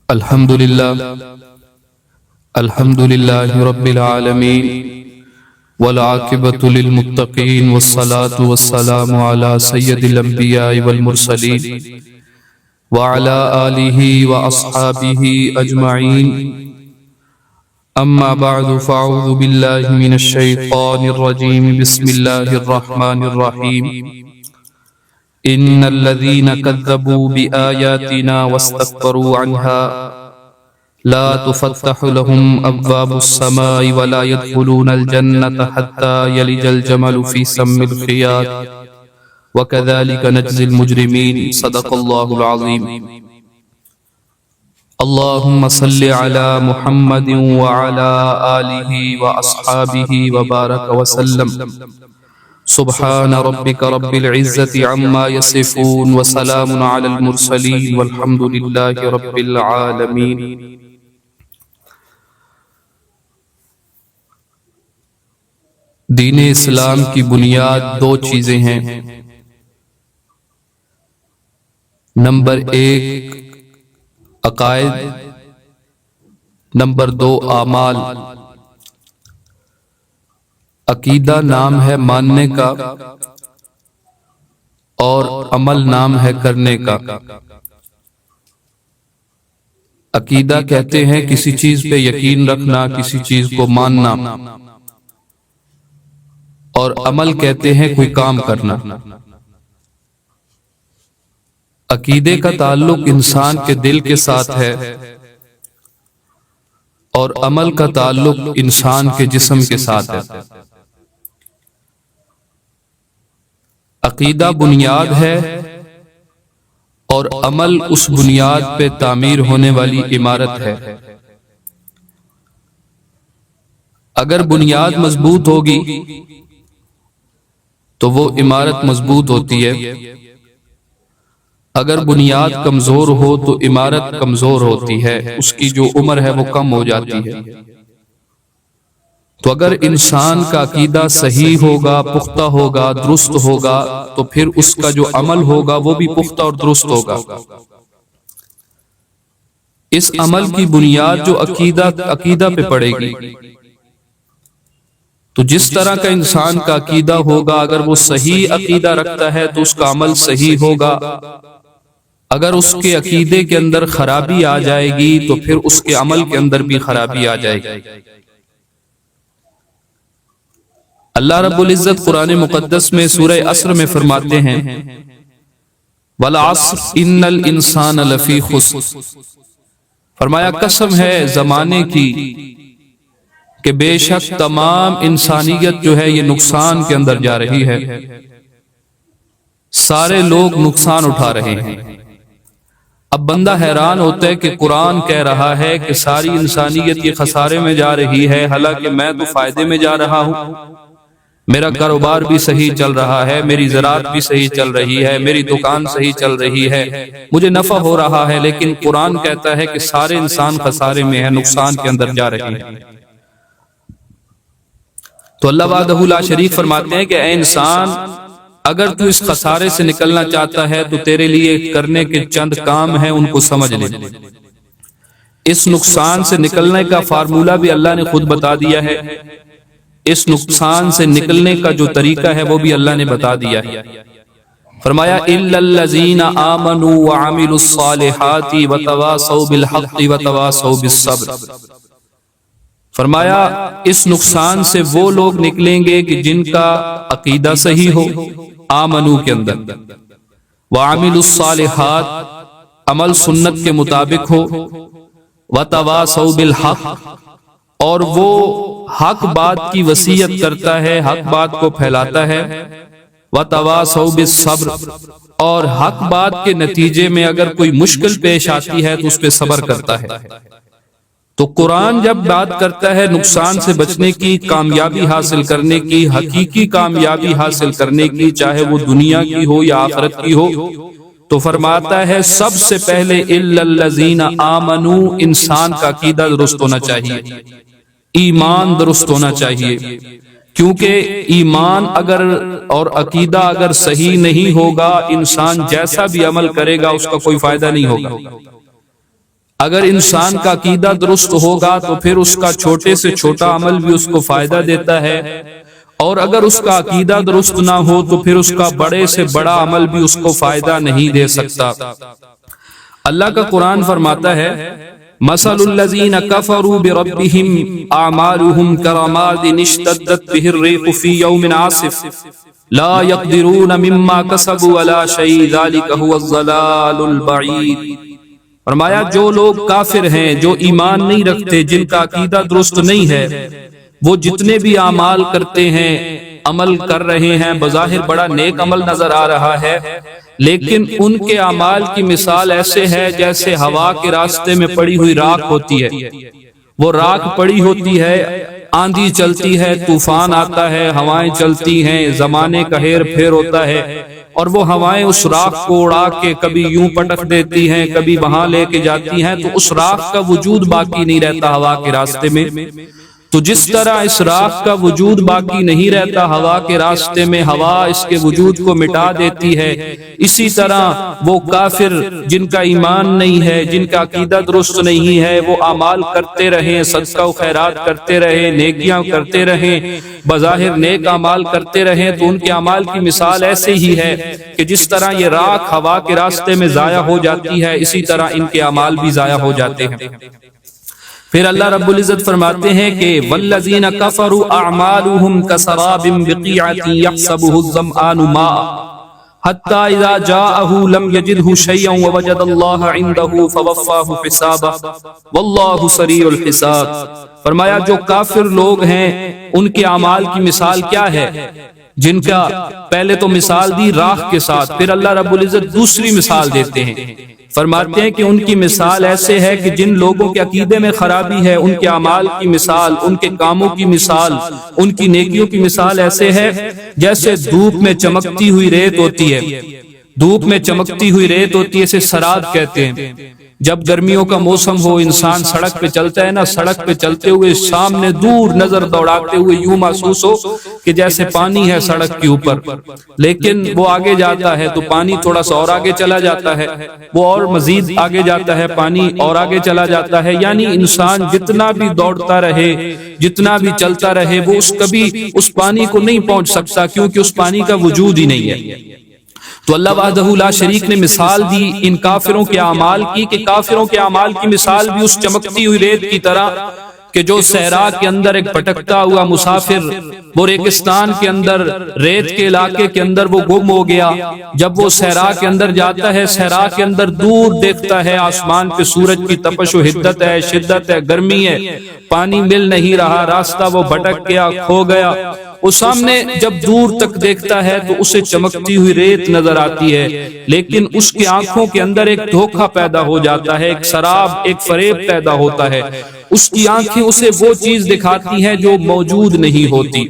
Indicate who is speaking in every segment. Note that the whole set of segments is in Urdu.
Speaker 1: الحمد لله رب العالمين والعاقبة للمتقين والصلاة والسلام على سيد الأنبياء والمرسلين وعلى آله وأصحابه أجمعين. أما بعد فأعوذ بالله من الشيطان الرجيم. بسم الله الرحمن الرحيم. إن الذين كذبوا بآياتنا واستكبروا عنها لا تفتح لهم أبواب السماء ولا يدخلون الجنة حتى يلج الجمل في سم الخياط وكذلك نجزي المجرمين. صدق الله العظيم. اللهم صل على محمد وعلى آله وأصحابه وبارك وسلم. سبحان ربك رب العزة عما يصفون وسلام على المرسلين والحمد لله رب العالمين. دین اسلام کی بنیاد دو چیزیں ہیں. نمبر 1 عقائد، نمبر 2 اعمال. عقیدہ نام ہے ماننے کا اور عمل نام ہے کرنے کا. عقیدہ کہتے ہیں کسی چیز پہ یقین رکھنا، کسی چیز کو ماننا، اور عمل کہتے ہیں کوئی کام کرنا. عقیدے کا تعلق انسان کے دل کے ساتھ ہے اور عمل کا تعلق انسان کے جسم کے ساتھ ہے. عقیدہ بنیاد ہے اور عمل اس بنیاد پہ تعمیر ہونے والی عمارت ہے. اگر بنیاد مضبوط ہوگی تو وہ عمارت مضبوط ہوتی ہے، اگر بنیاد کمزور ہو تو عمارت کمزور ہوتی ہے، اس کی جو عمر ہے وہ کم ہو جاتی ہے. تو اگر انسان کا عقیدہ صحیح ہوگا، پختہ ہوگا، درست ہوگا، تو پھر اس کا جو عمل ہوگا وہ بھی پختہ اور درست ہوگا. اس عمل کی بنیاد جو عقیدہ پہ پڑے گی. تو جس طرح کا انسان کا عقیدہ ہوگا، اگر وہ صحیح عقیدہ رکھتا ہے تو اس کا عمل صحیح ہوگا. اگر اس کے عقیدے کے اندر خرابی آ جائے گی تو پھر اس کے عمل کے اندر بھی خرابی آ جائے گی. اللہ رب العزت قرآن مقدس میں سورہ عصر میں فرماتے ہیں وَالْعَصْرِ إِنَّ الْإِنسَانَ لَفِي خُسْرٍ. فرمایا قسم ہے زمانے کی کہ بے شک تمام انسانیت جو ہے یہ نقصان کے اندر جا رہی ہے. سارے لوگ نقصان اٹھا رہے ہیں. اب بندہ حیران ہوتا ہے کہ قرآن کہہ رہا ہے کہ ساری انسانیت یہ خسارے میں جا رہی ہے، حالانکہ میں تو فائدے میں جا رہا ہوں. میرا کاروبار بھی صحیح چل رہا ہے، میری زراعت بھی صحیح چل رہی ہے، میری دکان صحیح چل رہی ہے، مجھے نفع ہو رہا ہے. لیکن قرآن کہتا ہے کہ سارے انسان خسارے میں ہیں، نقصان کے اندر جا رہے ہیں. تو اللہ وحدہ لا شریک فرماتے ہیں کہ اے انسان، اگر تو اس خسارے سے نکلنا چاہتا ہے تو تیرے لیے کرنے کے چند کام ہیں، ان کو سمجھ لے. اس نقصان سے نکلنے کا فارمولہ بھی اللہ نے خود بتا دیا ہے. اس نقصان سے نکلنے کا جو طریقہ ہے وہ بھی اللہ نے بتا دیا ہے. فرمایا إِلَّا الَّذِينَ آمَنُوا وَعَمِلُوا الصَّالِحَاتِ وَتَوَاصَوْا بِالْحَقِّ وَتَوَاصَوْا بِالصَّبْرِ. فرمایا اس نقصان سے وہ لوگ نکلیں گے کہ جن کا عقیدہ صحیح ہو، آمنو کے اندر، وعملوا الصالحات عمل سنت کے مطابق ہو، وتواصوا بالحق اور وہ حق بات کی وصیت کرتا ہے، حق بات کو پھیلاتا ہے، وتواصوا بالصبر اور حق بات کے نتیجے میں اگر کوئی مشکل پیش آتی ہے تو اس پہ صبر کرتا ہے. تو قرآن جب بات کرتا ہے نقصان سے بچنے کی، کامیابی حاصل کرنے کی، حقیقی کامیابی حاصل کرنے کی، چاہے وہ دنیا کی ہو یا آخرت کی ہو، تو فرماتا ہے سب سے پہلے إِلَّا الَّذِينَ آمَنُوا، انسان کا عقیدہ درست ہونا چاہیے، ایمان درست ہونا چاہیے. کیونکہ ایمان اگر اور عقیدہ اگر صحیح نہیں ہوگا، انسان جیسا بھی عمل کرے گا اس کا کوئی فائدہ نہیں ہوگا. اگر انسان کا عقیدہ درست ہوگا تو پھر اس کا چھوٹے سے چھوٹا عمل بھی اس کو فائدہ دیتا ہے، اور اگر اس کا عقیدہ درست نہ ہو تو پھر اس کا بڑے سے بڑا عمل بھی اس کو فائدہ نہیں دے سکتا۔ اللہ کا قرآن فرماتا ہے مثل الذین کفروا بربہم اعمالہم کرماد اشتدت بہ الریح فی یوم عاصف لا یقدرون مما کسبوا علی شیء ذلک هو الضلال البعید۔ فرمایا جو لوگ کافر ہیں، جو ایمان نہیں رکھتے، جن کا عقیدہ درست نہیں ہے، وہ جتنے بھی اعمال کرتے ہیں، عمل کر رہے ہیں، بظاہر بڑا نیک عمل نظر آ رہا ہے، لیکن ان کے اعمال کی مثال ایسے ہے جیسے ہوا کے راستے میں پڑی ہوئی راکھ ہوتی ہے۔ وہ راکھ پڑی ہوتی ہے، آندھی چلتی ہے، طوفان آتا ہے، ہوائیں چلتی ہیں، زمانے کا ہیر پھیر ہوتا ہے، اور وہ ہوائیں اس راکھ کو اڑا کے کبھی یوں پٹک دیتی ہیں، کبھی وہاں لے کے جاتی ہیں، تو اس راکھ کا وجود باقی نہیں رہتا ہوا کے راستے میں۔ تو جس طرح اس راکھ کا وجود باقی نہیں رہتا ہوا کے راستے میں، ہوا اس کے وجود کو مٹا دیتی ہے، اسی طرح وہ کافر جن کا ایمان نہیں ہے، جن کا عقیدہ درست نہیں ہے، وہ اعمال کرتے رہیں، صدقہ و خیرات کرتے رہیں، نیکیاں کرتے رہیں، بظاہر نیک اعمال کرتے رہیں، تو ان کے اعمال کی مثال ایسے ہی ہے کہ جس طرح یہ راکھ ہوا کے راستے میں ضائع ہو جاتی ہے، اسی طرح ان کے اعمال بھی ضائع ہو جاتے ہیں۔ پھر اللہ رب العزت فرماتے ہیں کہ والذین کفروا اعمالهم کسراب بقیعة یحسبه الظمآن ماء حتی اذا جاءه لم یجدہ شیئا ووجد اللہ عنده فوفاہ حسابہ واللہ سریع الحساب۔ فرمایا جو کافر لوگ ہیں ان کے اعمال کی مثال کیا ہے، جن کا پہلے تو مثال دی راکھ کے ساتھ، پھر اللہ رب العزت دوسری مثال دیتے ہیں، فرماتے ہیں کہ ان کی مثال ایسے ہے کہ جن لوگوں کے عقیدے میں خرابی ہے، ان کے اعمال کی مثال، ان کے کاموں کی مثال، ان کی نیکیوں کی مثال ایسے ہے جیسے دھوپ میں چمکتی ہوئی ریت ہوتی ہے۔ دھوپ میں چمکتی ہوئی ریت ہوتی ہے، اسے سراب کہتے ہیں۔ جب گرمیوں کا موسم ہو، انسان سڑک پہ چلتا ہے نا، سڑک پہ چلتے ہوئے سامنے دور نظر دوڑاتے ہوئے یوں محسوس ہو کہ جیسے پانی ہے سڑک کے اوپر، لیکن وہ آگے جاتا ہے تو پانی تھوڑا سا اور آگے چلا جاتا ہے، وہ اور مزید آگے جاتا ہے، پانی اور آگے چلا جاتا ہے، یعنی انسان جتنا بھی دوڑتا رہے، جتنا بھی چلتا رہے، وہ کبھی اس پانی کو نہیں پہنچ سکتا، کیونکہ اس پانی کا وجود ہی نہیں ہے۔ تو اللہ وحدہ لا شریک نے مثال دی ان کافروں کے اعمال کی کہ کافروں کے اعمال کی مثال بھی اس چمکتی ہوئی ریت کی طرح کہ جو صحرا کے اندر ایک بھٹکتا ہوا مسافر، وہ ریگستان کے اندر، ریت کے علاقے کے اندر وہ گم ہو گیا، جب وہ صحرا کے اندر جاتا ہے، صحرا کے اندر دور دیکھتا ہے آسمان پہ سورج کی تپش و حدت ہے، شدت ہے، گرمی ہے، پانی مل نہیں رہا، راستہ وہ بھٹک گیا، کھو گیا۔ وہ سامنے جب دور تک دیکھتا ہے تو اسے چمکتی ہوئی ریت نظر آتی ہے، لیکن اس کی آنکھوں کے اندر ایک دھوکہ پیدا ہو جاتا ہے، ایک سراب، ایک فریب پیدا ہوتا ہے، اس کی آنکھیں اسے وہ چیز دکھاتی ہیں جو موجود نہیں ہوتی۔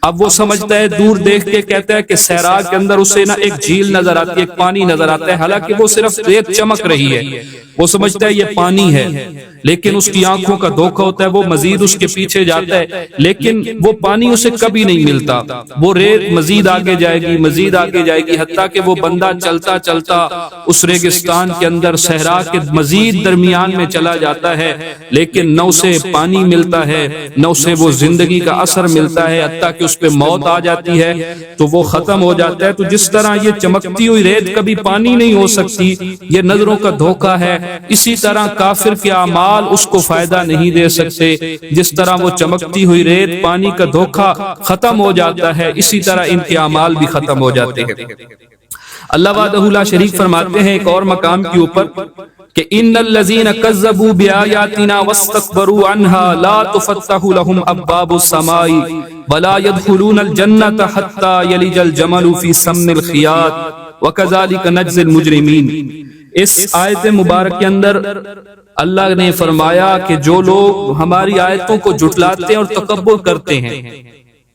Speaker 1: اب وہ سمجھتا ہے، دور دیکھ کے کہتا ہے کہ صحرا کے اندر اسے نا ایک جھیل نظر آتی ہے، ایک پانی نظر آتا ہے، حالانکہ وہ صرف ریت چمک رہی ہے، وہ سمجھتا ہے یہ پانی ہے، لیکن اس کی آنکھوں کا دھوکہ ہوتا ہے، وہ مزید اس کے پیچھے جاتا ہے، لیکن وہ پانی اسے کبھی نہیں ملتا، وہ ریت مزید آگے جائے گی، مزید آگے جائے گی، حتیٰ کہ وہ بندہ چلتا چلتا اس ریگستان کے اندر صحرا کے مزید درمیان میں چلا جاتا ہے، لیکن نہ اسے پانی ملتا ہے، نہ اسے وہ زندگی کا اثر ملتا ہے، حتیٰ کہ اس پہ موت آ جاتی ہے تو وہ ختم ہو جاتا ہے۔ تو جس طرح یہ چمکتی ہوئی ریت کبھی پانی نہیں ہو سکتی، یہ نظروں کا دھوکہ ہے، اسی طرح کافر کے اعمال اس کو فائدہ نہیں دے سکتے، جس طرح وہ چمکتی ہوئی ریت پانی کا دھوکہ ختم ہو جاتا ہے، اسی طرح ان کے اعمال بھی ختم ہو جاتے ہیں۔ اللہ وحدہ لا شریک فرماتے ہیں ایک اور مقام کے اوپر کہ ان الذین کذبوا بآیاتنا واستکبروا عنها لا تفتح لهم ابواب السماء ولا يدخلون الجنة حتى يلج الجمل في سم الخياط وكذلك نجزي المجرمين۔ اس آیت مبارک کے اندر اللہ نے فرمایا کہ جو لوگ ہماری آیتوں کو جھٹلاتے ہیں اور تکبر کرتے ہیں،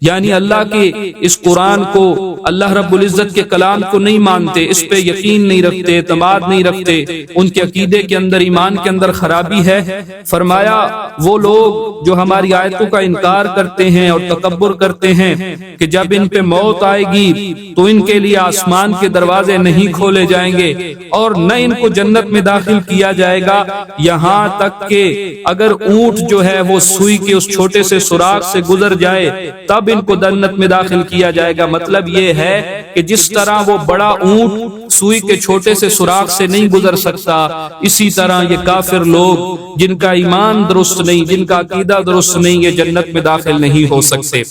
Speaker 1: یعنی اللہ کے اس قرآن کو، اللہ رب العزت کے کلام کو نہیں مانتے، اس پہ یقین نہیں رکھتے، اعتماد نہیں رکھتے، ان کے عقیدے کے اندر، ایمان کے اندر خرابی ہے، فرمایا وہ لوگ جو ہماری آیتوں کا انکار کرتے ہیں اور تکبر کرتے ہیں کہ جب ان پہ موت آئے گی تو ان کے لیے آسمان کے دروازے نہیں کھولے جائیں گے اور نہ ان کو جنت میں داخل کیا جائے گا، یہاں تک کہ اگر اونٹ جو ہے وہ سوئی کے اس چھوٹے سے سوراخ سے گزر جائے تب ان کو جنت میں داخل کیا جائے گا۔ مطلب یہ ہے کہ جس طرح وہ بڑا اونٹ سوئی کے چھوٹے سے سوراخ سے نہیں گزر سکتا، اسی طرح یہ کافر لوگ جن کا ایمان درست نہیں، جن کا عقیدہ درست نہیں، یہ جنت میں داخل نہیں ہو سکتے۔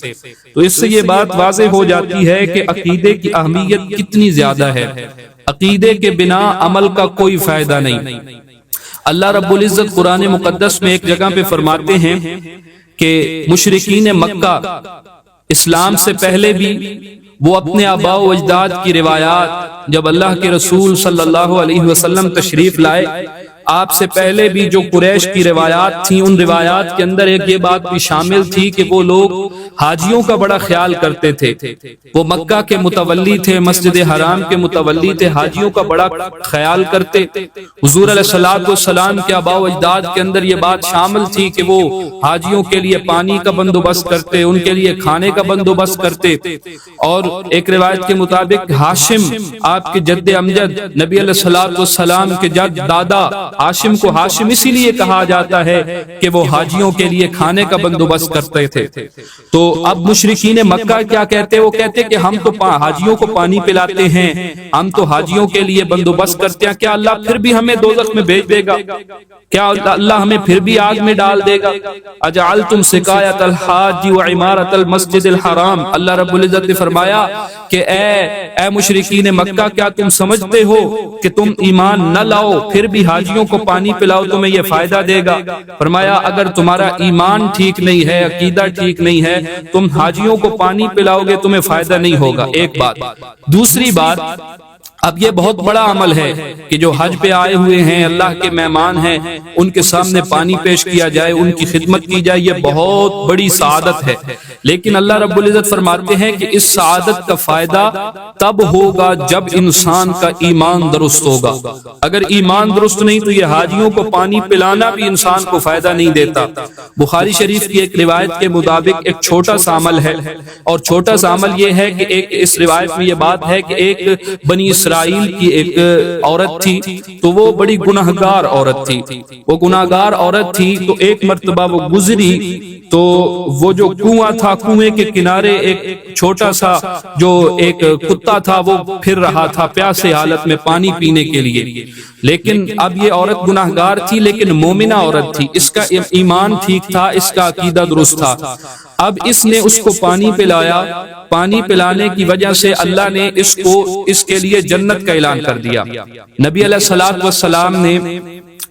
Speaker 1: تو اس سے یہ بات واضح ہو جاتی ہے کہ عقیدے کی اہمیت کتنی زیادہ ہے۔ عقیدے کے بنا عمل کا کوئی فائدہ نہیں۔ اللہ رب العزت قرآن مقدس میں ایک جگہ پہ فرماتے ہیں کہ مشرکین مکہ اسلام سے پہلے بھی وہ اپنے آباء و اجداد کی روایات، جب اللہ کے رسول صلی اللہ علیہ وسلم تشریف لائے، آپ سے پہلے بھی جو قریش کی روایات تھیں، ان روایات کے اندر ایک یہ بات بھی شامل تھی کہ وہ لوگ حاجیوں کا بڑا خیال کرتے تھے۔ وہ مکہ کے متولی تھے، مسجد حرام کے متولی تھے، حاجیوں کا بڑا خیال کرتے۔ حضور علیہ الصلوۃ والسلام کے آباء و اجداد کے اندر یہ بات شامل تھی کہ وہ حاجیوں کے لیے پانی کا بندوبست کرتے، ان کے لیے کھانے کا بندوبست کرتے۔ اور ایک روایت کے مطابق ہاشم، آپ کے جد امجد نبی علیہ الصلوۃ والسلام کے جد دادا ہاشم کو ہاشم اسی لیے کہا جاتا ہے کہ وہ حاجیوں کے لیے کھانے کا بندوبست کرتے تھے۔ تو اب مشرکین مکہ کیا کہتے؟ وہ کہتے کہ ہم تو حاجیوں کو پانی پلاتے ہیں، ہم تو حاجیوں کے لیے بندوبست کرتے ہیں، کیا اللہ پھر بھی ہمیں دوزخ میں بھیج دے گا؟ کیا اللہ ہمیں پھر بھی آگ میں ڈال دے گا؟ اجعلتم سقایۃ الحاج وعمارۃ المسجد الحرام، اللہ رب العزت نے فرمایا کہ اے مشرکین مکہ، کیا تم سمجھتے ہو کہ تم ایمان نہ لاؤ پھر بھی حاجیوں کو پانی پلاؤ تمہیں یہ فائدہ دے گا؟ فرمایا اگر تمہارا ایمان ٹھیک نہیں ہے، عقیدہ ٹھیک نہیں ہے، تم حاجیوں کو پانی پلاؤ گے تمہیں فائدہ نہیں ہوگا۔ ایک بات۔ دوسری بات، اب یہ بہت بڑا عمل ہے کہ جو حج پہ آئے ہوئے ہیں، اللہ کے مہمان ہیں، ان کے سامنے پانی پیش کیا جائے، ان کی خدمت کی جائے، یہ بہت بڑی سعادت ہے۔ لیکن اللہ رب العزت فرماتے ہیں کہ اس سعادت کا فائدہ تب ہوگا جب انسان کا ایمان درست ہوگا۔ اگر ایمان درست نہیں تو یہ حاجیوں کو پانی پلانا بھی انسان کو فائدہ نہیں دیتا۔ بخاری شریف کی ایک روایت کے مطابق ایک چھوٹا سا عمل ہے، اور چھوٹا سا عمل یہ ہے کہ اس روایت میں یہ بات ہے کہ ایک بنی اسرائیل کی ایک عورت تھی، تو وہ بڑی گناہگار عورت تھی۔ وہ گناہگار عورت تھی تو ایک مرتبہ وہ گزری تو وہ جو کنواں تھا، کنویں کے کنارے ایک چھوٹا سا جو ایک کتا تھا وہ پھر رہا تھا پیاسے حالت میں پانی پینے کے لیے۔ لیکن اب یہ عورت گناہگار تھی لیکن مومنہ عورت تھی، اس کا ایمان ٹھیک تھا، اس کا عقیدہ درست تھا۔ اب اس نے اس کو پانی پلایا، پانی پلانے کی وجہ سے اللہ نے اس کے لیے جنت کا اعلان کر دیا۔ نبی علیہ الصلوۃ والسلام نے،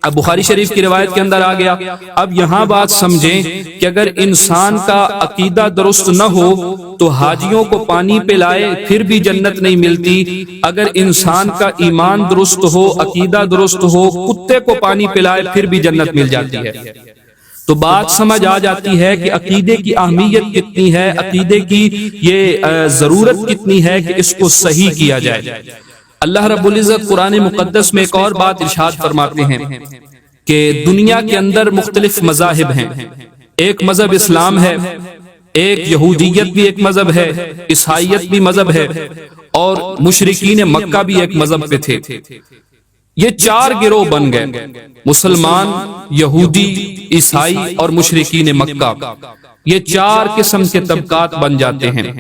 Speaker 1: اب بخاری شریف کی روایت کے اندر آ گیا۔ اب یہاں بات سمجھیں کہ اگر انسان کا عقیدہ درست نہ ہو تو حاجیوں کو پانی پلائے پھر بھی جنت نہیں ملتی، اگر انسان کا ایمان درست ہو، عقیدہ درست ہو، کتے کو پانی پلائے پھر بھی جنت مل جاتی ہے۔ تو بات سمجھ آ جاتی ہے کہ عقیدے کی اہمیت کتنی ہے، عقیدے کی یہ ضرورت کتنی ہے کہ اس کو صحیح کیا جائے۔ اللہ رب العزت قرآن مقدس میں ایک اور بات ارشاد فرماتے ہیں کہ دنیا کے اندر مختلف مذاہب ہیں، ایک مذہب اسلام ہے، ایک یہودیت بھی ایک مذہب ہے، عیسائیت بھی مذہب ہے، اور مشرکین مکہ بھی ایک مذہب پہ تھے۔ یہ چار گروہ بن گئے، مسلمان، یہودی، عیسائی اور مشرکین مکہ۔ یہ چار قسم کے طبقات بن جاتے ہیں۔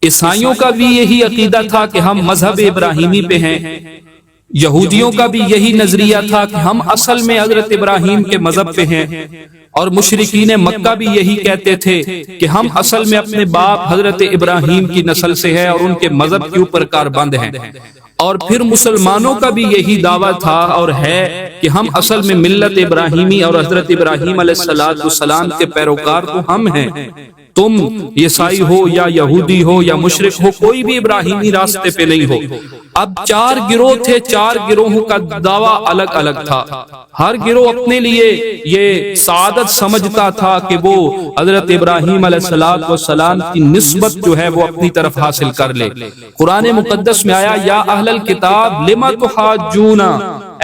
Speaker 1: عیسائیوں کا بھی یہی عقیدہ تھا کہ ہم مذہب ابراہیمی پہ ہیں، یہودیوں کا بھی یہی نظریہ تھا کہ ہم اصل میں حضرت ابراہیم کے مذہب پہ ہیں، اور مشرکین مکہ بھی یہی کہتے تھے کہ ہم اصل میں اپنے باپ حضرت ابراہیم کی نسل سے ہیں اور ان کے مذہب کے اوپر کاربند ہیں۔ اور پھر مسلمانوں کا بھی یہی دعویٰ تھا اور ہے کہ ہم اصل میں ملت ابراہیمی اور حضرت ابراہیم علیہ السلام کے پیروکار تو ہم ہیں، تم عیسائی ہو یا یہودی ہو یا مشرک ہو، کوئی بھی ابراہیمی راستے پہ نہیں ہو۔ اب 4 گروہ تھے، 4 گروہوں کا دعویٰ الگ الگ تھا۔ ہر گروہ اپنے لیے یہ سعادت سمجھتا تھا کہ وہ حضرت ابراہیم علیہ السلام کی نسبت جو ہے وہ اپنی طرف حاصل کر لے۔ قرآن مقدس میں آیا یا اہل الکتاب لما تحاجون،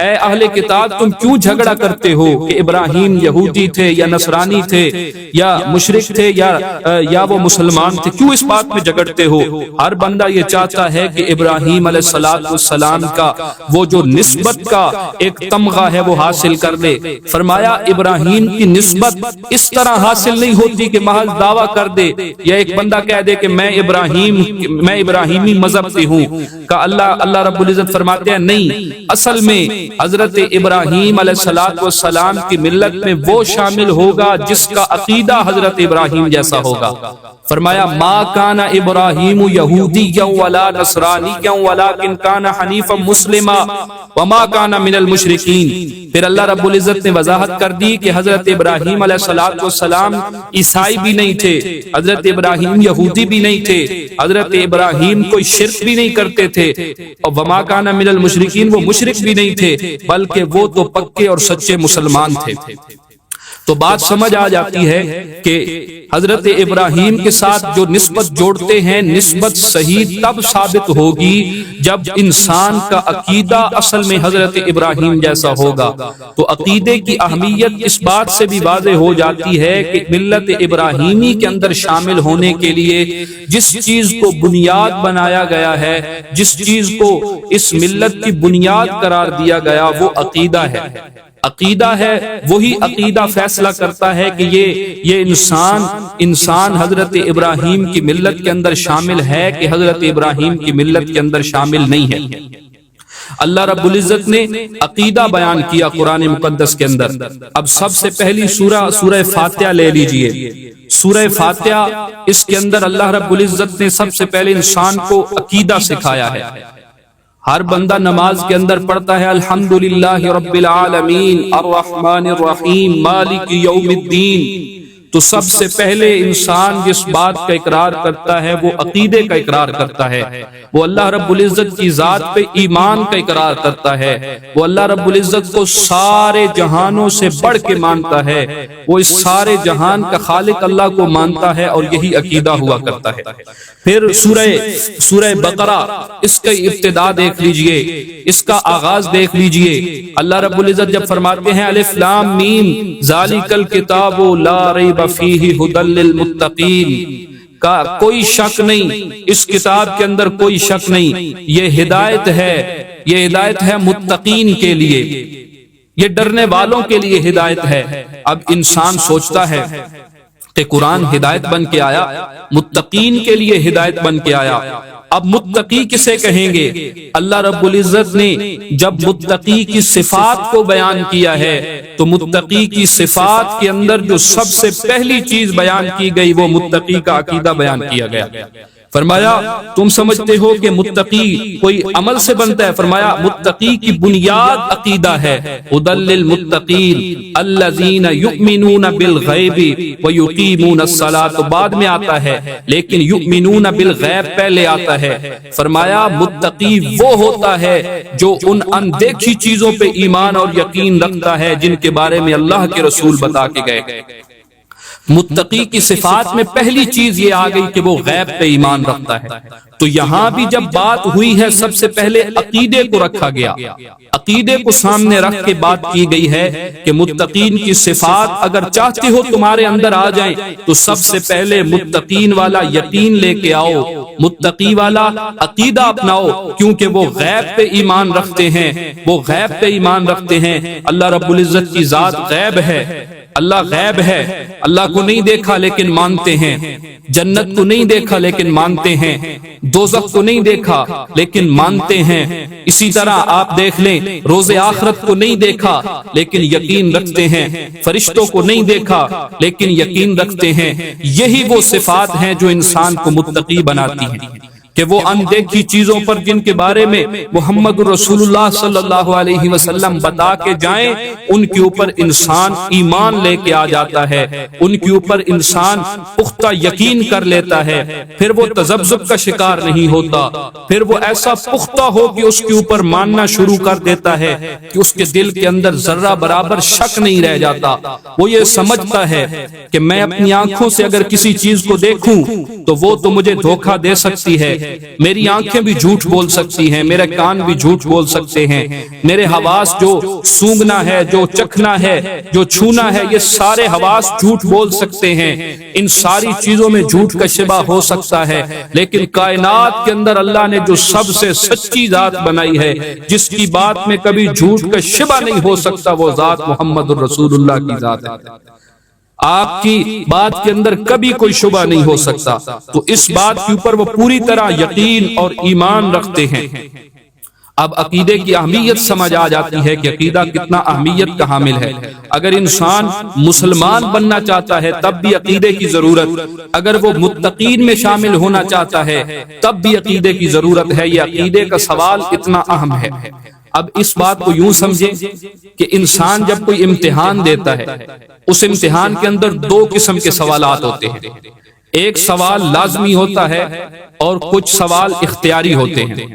Speaker 1: اے اہل کتاب تم کیوں جھگڑا کرتے ہو کہ ابراہیم یہودی تھے یا نصرانی تھے یا مشرک تھے یا وہ مسلمان تھے، کیوں اس بات میں جھگڑتے ہو؟ ہر بندہ یہ چاہتا ہے کہ ابراہیم علیہ السلام کا وہ جو نسبت کا ایک تمغہ ہے وہ حاصل کر لے۔ فرمایا ابراہیم کی نسبت اس طرح حاصل نہیں ہوتی کہ محض دعویٰ کر دے یا ایک بندہ کہہ دے کہ میں ابراہیمی مذہب سے ہوں۔ کہ اللہ رب العزت فرماتے ہیں نہیں، اصل میں حضرت ابراہیم علیہ السلام کی ملت میں وہ شامل ہوگا جس کا عقیدہ حضرت ابراہیم جیسا ہوگا۔ فرمایا ما کان ابراہیم یہودیا ولا نصرانیا ولکن کان حنیفا مسلما وما کان من المشرکین۔ پھر اللہ رب العزت نے وضاحت کر دی کہ حضرت ابراہیم علیہ السلام عیسائی بھی نہیں تھے، حضرت ابراہیم یہودی بھی نہیں تھے، حضرت ابراہیم کوئی شرک بھی نہیں کرتے تھے، اور وما کان من المشرکین وہ مشرک بھی نہیں تھے، بلکہ وہ تو پکے اور سچے مسلمان تھے۔ تو بات سمجھ آ جاتی ہے کہ حضرت ابراہیم کے ساتھ جو نسبت جوڑتے ہیں، نسبت صحیح تب ثابت ہوگی جب انسان کا عقیدہ اصل میں حضرت ابراہیم جیسا ہوگا۔ تو عقیدے کی اہمیت اس بات سے بھی واضح ہو جاتی ہے کہ ملت ابراہیمی کے اندر شامل ہونے کے لیے جس چیز کو بنیاد بنایا گیا ہے، جس چیز کو اس ملت کی بنیاد قرار دیا گیا، وہ عقیدہ ہے۔ عقیدہ ہے، وہی عقیدہ فیصلہ کرتا ہے کہ یہ انسان حضرت ابراہیم کی ملت کے اندر شامل ہے کہ حضرت ابراہیم کی ملت کے اندر شامل نہیں ہے۔ اللہ رب العزت نے عقیدہ بیان کیا قرآن مقدس کے اندر۔ اب سب سے پہلی سورہ فاتحہ لے لیجئے۔ سورہ فاتحہ، اس کے اندر اللہ رب العزت نے سب سے پہلے انسان کو عقیدہ سکھایا ہے۔ ہر بندہ نماز کے اندر پڑھتا ہے الحمدللہ رب العالمین الرحمن الرحیم مالک یوم الدین۔ تو سب سے پہلے انسان جس بات کا اقرار کرتا ہے وہ عقیدے کا اقرار کرتا ہے، وہ اللہ رب العزت کی ذات پہ ایمان کا اقرار کرتا ہے، وہ اللہ رب العزت کو سارے جہانوں سے بڑھ کے مانتا ہے، وہ اس سارے جہان کا خالق اللہ کو مانتا ہے، اور یہی عقیدہ ہوا کرتا ہے۔ پھر سورہ بقرہ، اس کا ابتدا دیکھ لیجئے، اس کا آغاز دیکھ لیجئے۔ اللہ رب العزت جب فرماتے ہیں الف لام میم ذالک الکتاب لا ریب فیہ ھدی للمتقین، کا کوئی شک نہیں، اس کتاب کے اندر کوئی شک نہیں، یہ ہدایت ہے متقین کے لیے، یہ ڈرنے والوں کے لیے ہدایت ہے۔ اب انسان سوچتا ہے کہ قرآن ہدایت بن کے آیا، متقین کے لیے ہدایت بن کے آیا، اب متقی کسے کہیں گے؟ اللہ رب العزت نے جب متقی کی صفات کو بیان کیا ہے تو متقی کی صفات کے اندر جو سب سے پہلی چیز بیان کی گئی وہ متقی کا عقیدہ بیان کیا گیا۔ فرمایا تم سمجھتے ہو کہ متقی کوئی عمل سے بنتا ہے، فرمایا متقی کی بنیاد عقیدہ ہے۔ ھدی للمتقین الذین یؤمنون بالغیب ویقیمون الصلاۃ بعد میں آتا ہے، لیکن یؤمنون بالغیب پہلے آتا ہے۔ فرمایا متقی وہ ہوتا ہے جو ان اندیکھی چیزوں پہ ایمان اور یقین رکھتا ہے جن کے بارے میں اللہ کے رسول بتا کے گئے۔ متقی کی صفات میں پہلی چیز یہ آ گئی کہ وہ غیب پہ ایمان رکھتا ہے۔ تو یہاں بھی جب بات ہوئی ہے سب سے پہلے عقیدے کو رکھا گیا، عقیدے کو سامنے رکھ کے بات کی گئی ہے کہ متقین کی صفات اگر چاہتے ہو تمہارے اندر آ جائیں تو سب سے پہلے متقین والا یقین لے کے آؤ، متقی والا عقیدہ اپناؤ، کیونکہ وہ غیب پہ ایمان رکھتے ہیں، وہ غیب پہ ایمان رکھتے ہیں۔ اللہ رب العزت کی ذات غیب ہے، اللہ غیب ہے، اللہ کو نہیں دیکھا لیکن مانتے ہیں، جنت کو نہیں دیکھا لیکن مانتے ہیں، دوزخ کو نہیں دیکھا لیکن مانتے ہیں۔ اسی طرح آپ دیکھ لیں روز آخرت کو نہیں دیکھا لیکن یقین رکھتے ہیں، فرشتوں کو نہیں دیکھا لیکن یقین رکھتے ہیں۔ یہی وہ صفات ہیں جو انسان کو متقی بناتی ہیں، کہ وہ اندیکھی چیزوں پر جن کے بارے میں محمد رسول اللہ صلی اللہ علیہ وسلم بتا کے جائیں ان کے اوپر انسان ایمان لے کے آ جاتا ہے، ان کے اوپر انسان پختہ یقین کر لیتا ہے، پھر وہ تذبذب کا شکار نہیں ہوتا، پھر وہ ایسا پختہ ہو کہ اس کے اوپر ماننا شروع کر دیتا ہے کہ اس کے دل کے اندر ذرہ برابر شک نہیں رہ جاتا۔ وہ یہ سمجھتا ہے کہ میں اپنی آنکھوں سے اگر کسی چیز کو دیکھوں تو وہ تو مجھے دھوکہ دے سکتی ہے، میری آنکھیں بھی جھوٹ بول سکتی ہیں، میرے کان بھی جھوٹ بول سکتے ہیں، میرے حواس جو سونگنا ہے، جو چکھنا ہے، جو چھونا ہے، یہ سارے حواس جھوٹ بول سکتے ہیں، ان ساری چیزوں میں جھوٹ کا شبہ ہو سکتا ہے، لیکن کائنات کے اندر اللہ نے جو سب سے سچی ذات بنائی ہے، جس کی بات میں کبھی جھوٹ کا شبہ نہیں ہو سکتا، وہ ذات محمد الرسول اللہ کی ذات ہے۔ آپ کی بات کے اندر کبھی کوئی شبہ نہیں ہو سکتا، تو اس بات کے اوپر وہ پوری طرح یقین اور ایمان رکھتے ہیں۔ اب عقیدے کی اہمیت سمجھ آ جاتی ہے کہ عقیدہ کتنا اہمیت کا حامل ہے۔ اگر انسان مسلمان بننا چاہتا ہے تب بھی عقیدے کی ضرورت، اگر وہ متقین میں شامل ہونا چاہتا ہے تب بھی عقیدے کی ضرورت ہے۔ یہ عقیدے کا سوال اتنا اہم ہے۔ اب اس بات کو یوں سمجھیں کہ انسان جب کوئی امتحان دیتا ہے، اس امتحان کے اندر دو قسم کے سوالات ہوتے ہیں، ایک سوال لازمی ہوتا ہے اور کچھ سوال اختیاری ہوتے ہیں۔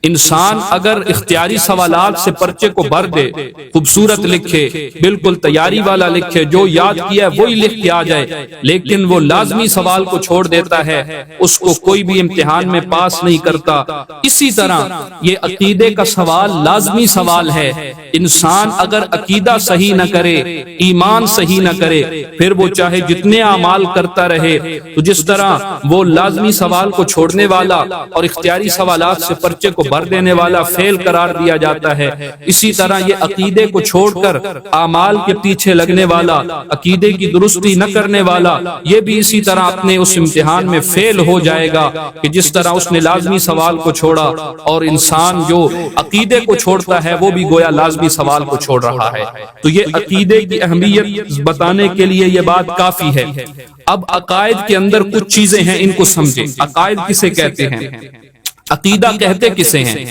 Speaker 1: انسان اگر اختیاری سوالات سے پرچے کو بھر دے، خوبصورت لکھے، بالکل تیاری والا لکھے، جو یاد کیا ہے وہی لکھ کے آ جائے، لیکن وہ لازمی سوال کو چھوڑ دیتا ہے، اس کو کوئی بھی امتحان میں پاس نہیں کرتا۔ اسی طرح یہ عقیدے کا سوال لازمی سوال ہے۔ انسان اگر عقیدہ صحیح نہ کرے، ایمان صحیح نہ کرے، پھر وہ چاہے جتنے اعمال کرتا رہے، تو جس طرح وہ لازمی سوال کو چھوڑنے والا اور اختیاری سوالات سے پرچے کو بھر دینے والا فیل قرار دیا جاتا ہے، اسی طرح یہ عقیدے کو چھوڑ کر اعمال کے پیچھے لگنے والا، عقیدے کی درستی نہ کرنے والا، یہ بھی اسی طرح اپنے اس امتحان میں فیل ہو جائے گا کہ جس طرح اس نے لازمی سوال کو چھوڑا، اور انسان جو عقیدے کو چھوڑتا ہے وہ بھی گویا لازمی سوال کو چھوڑ رہا ہے۔ تو یہ عقیدے کی اہمیت بتانے کے لیے یہ بات کافی ہے۔ اب عقائد کے اندر کچھ چیزیں ہیں، ان کو سمجھیں۔ عقائد کسے کہتے ہیں؟ عقیدہ کہتے کسے ہیں؟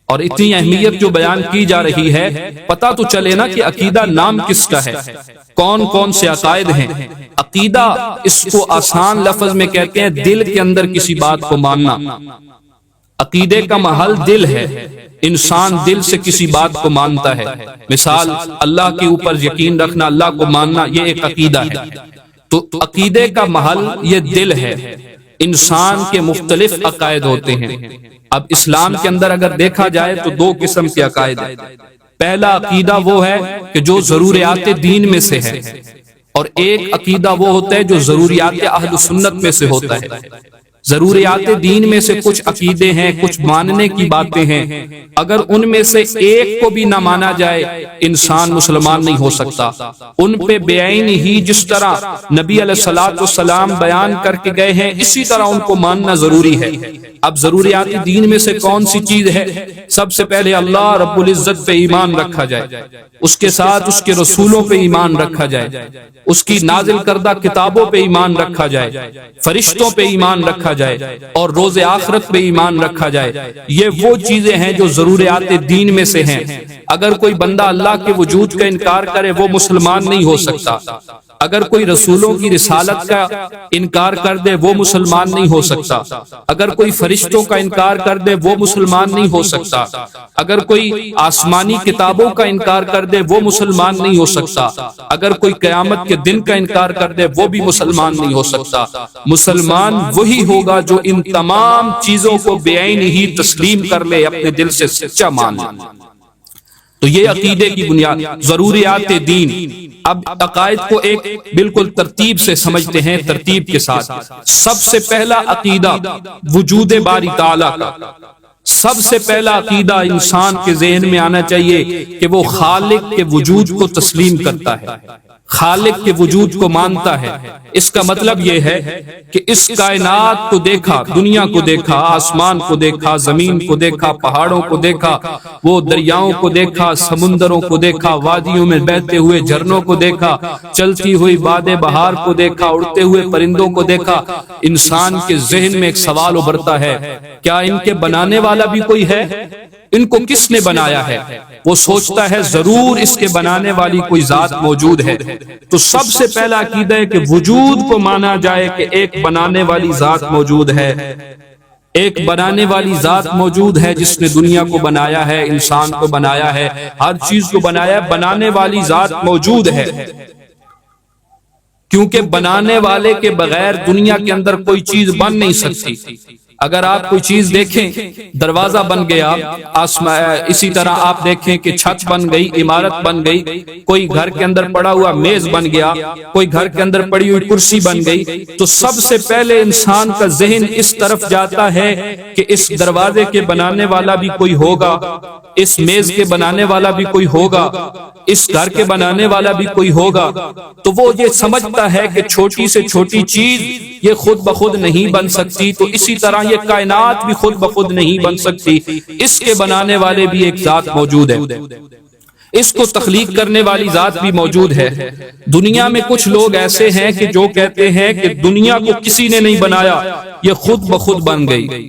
Speaker 1: اور اتنی اہمیت جو بیان کی جا رہی ہے، پتہ تو چلے نا کہ عقیدہ نام کس کا ہے، کون کون سے عقائد ہیں۔ عقیدہ اس کو آسان لفظ میں کہتے ہیں دل کے اندر کسی بات کو ماننا۔ عقیدے کا محل دل ہے، انسان دل سے کسی بات کو مانتا ہے۔ مثال اللہ کے اوپر یقین رکھنا، اللہ کو ماننا، یہ ایک عقیدہ ہے۔ تو عقیدے کا محل یہ دل ہے۔ انسان کے مختلف عقائد ہوتے ہیں۔ اب اسلام کے اندر اگر دیکھا جائے تو دو قسم کے عقائد ہیں۔ پہلا عقیدہ وہ ہے کہ جو ضروریات دین میں سے ہے، اور ایک عقیدہ وہ ہوتا ہے جو ضروریات اہل سنت میں سے ہوتا ہے۔ ضروریات دین میں سے کچھ عقیدے ہیں، کچھ ماننے کی باتیں ہیں، اگر ان میں سے ایک کو بھی نہ مانا جائے انسان مسلمان نہیں ہو سکتا۔ ان پہ بعین ہی جس طرح نبی علیہ الصلوۃ والسلام بیان کر کے گئے ہیں، اسی طرح ان کو ماننا ضروری ہے۔ اب ضروریات دین میں سے کون سی چیز ہے؟ سب سے پہلے اللہ رب العزت پہ ایمان رکھا جائے، اس کے ساتھ اس کے رسولوں پہ ایمان رکھا جائے، اس کی نازل کردہ کتابوں پہ ایمان رکھا جائے، فرشتوں پہ ایمان رکھا جائے، اور روز آخرت پہ ایمان رکھا جائے۔ یہ وہ چیزیں ہیں جو ضروریات دین میں سے ہیں۔ اگر کوئی بندہ اللہ کے وجود کا انکار کرے وہ مسلمان نہیں ہو سکتا۔ اگر کوئی رسولوں کی رسالت کا انکار کر دے وہ مسلمان نہیں ہو سکتا۔ اگر کوئی فرشتوں کا انکار کر دے وہ مسلمان نہیں ہو سکتا۔ اگر کوئی آسمانی کتابوں کا انکار کر دے وہ مسلمان نہیں ہو سکتا۔ اگر کوئی قیامت کے دن کا انکار کر دے وہ بھی مسلمان نہیں ہو سکتا۔ مسلمان وہی ہوگا جو ان تمام چیزوں کو بعین ہی تسلیم کر لے، اپنے دل سے سچا مان لے۔ تو یہ عقیدے کی بنیاد، ضروریات دین۔ اب عقائد کو ایک بالکل ترتیب سے سمجھتے ہیں، ترتیب کے ساتھ۔ سب سے پہلا عقیدہ وجود باری تعالیٰ کا۔ سب سے پہلا عقیدہ انسان کے ذہن میں آنا چاہیے کہ وہ خالق کے وجود کو تسلیم کرتا ہے۔ خالق کے وجود کو مانتا ہے، اس کا مطلب یہ ہے کہ اس کائنات کو دیکھا، دنیا کو دیکھا، آسمان کو دیکھا، زمین کو دیکھا، پہاڑوں کو دیکھا، وہ دریاؤں کو دیکھا، سمندروں کو دیکھا، وادیوں میں بہتے ہوئے جھرنوں کو دیکھا، چلتی ہوئی باد بہار کو دیکھا، اڑتے ہوئے پرندوں کو دیکھا۔ انسان کے ذہن میں ایک سوال ابھرتا ہے، کیا ان کے بنانے والا بھی کوئی ہے؟ ان کو کس نے بنایا ہے؟ وہ سوچتا ہے ضرور اس کے بنانے والی کوئی ذات موجود ہے۔ تو سب سے پہلا عقیدہ ہے کہ وجود کو مانا جائے کہ ایک بنانے والی ذات موجود ہے، ایک بنانے والی ذات موجود ہے جس نے دنیا کو بنایا ہے، انسان کو بنایا ہے، ہر چیز کو بنایا ہے، بنانے والی ذات موجود ہے۔ کیونکہ بنانے والے کے بغیر دنیا کے اندر کوئی چیز بن نہیں سکتی۔ اگر آپ کوئی چیز دیکھیں، دروازہ بن گیا، اسی طرح آپ دیکھیں کہ چھت بن گئی، عمارت بن گئی، کوئی گھر کے اندر پڑا ہوا میز بن گیا، کوئی گھر کے اندر پڑی ہوئی کرسی بن گئی، تو سب سے پہلے انسان کا ذہن اس طرف جاتا ہے کہ اس دروازے کے بنانے والا بھی کوئی ہوگا، اس میز کے بنانے والا بھی کوئی ہوگا، اس گھر کے بنانے والا بھی کوئی ہوگا۔ تو وہ یہ سمجھتا ہے کہ چھوٹی سے چھوٹی چیز یہ خود بخود نہیں بن سکتی، تو اسی طرح یہ کائنات بھی خود بخود نہیں بن سکتی، اس کے بنانے والے بھی ایک ذات موجود ہے، اس کو تخلیق کرنے والی ذات بھی موجود ہے۔ دنیا میں کچھ لوگ ایسے ہیں کہ جو کہتے ہیں کہ دنیا کو کسی نے نہیں بنایا، یہ خود بخود بن گئی،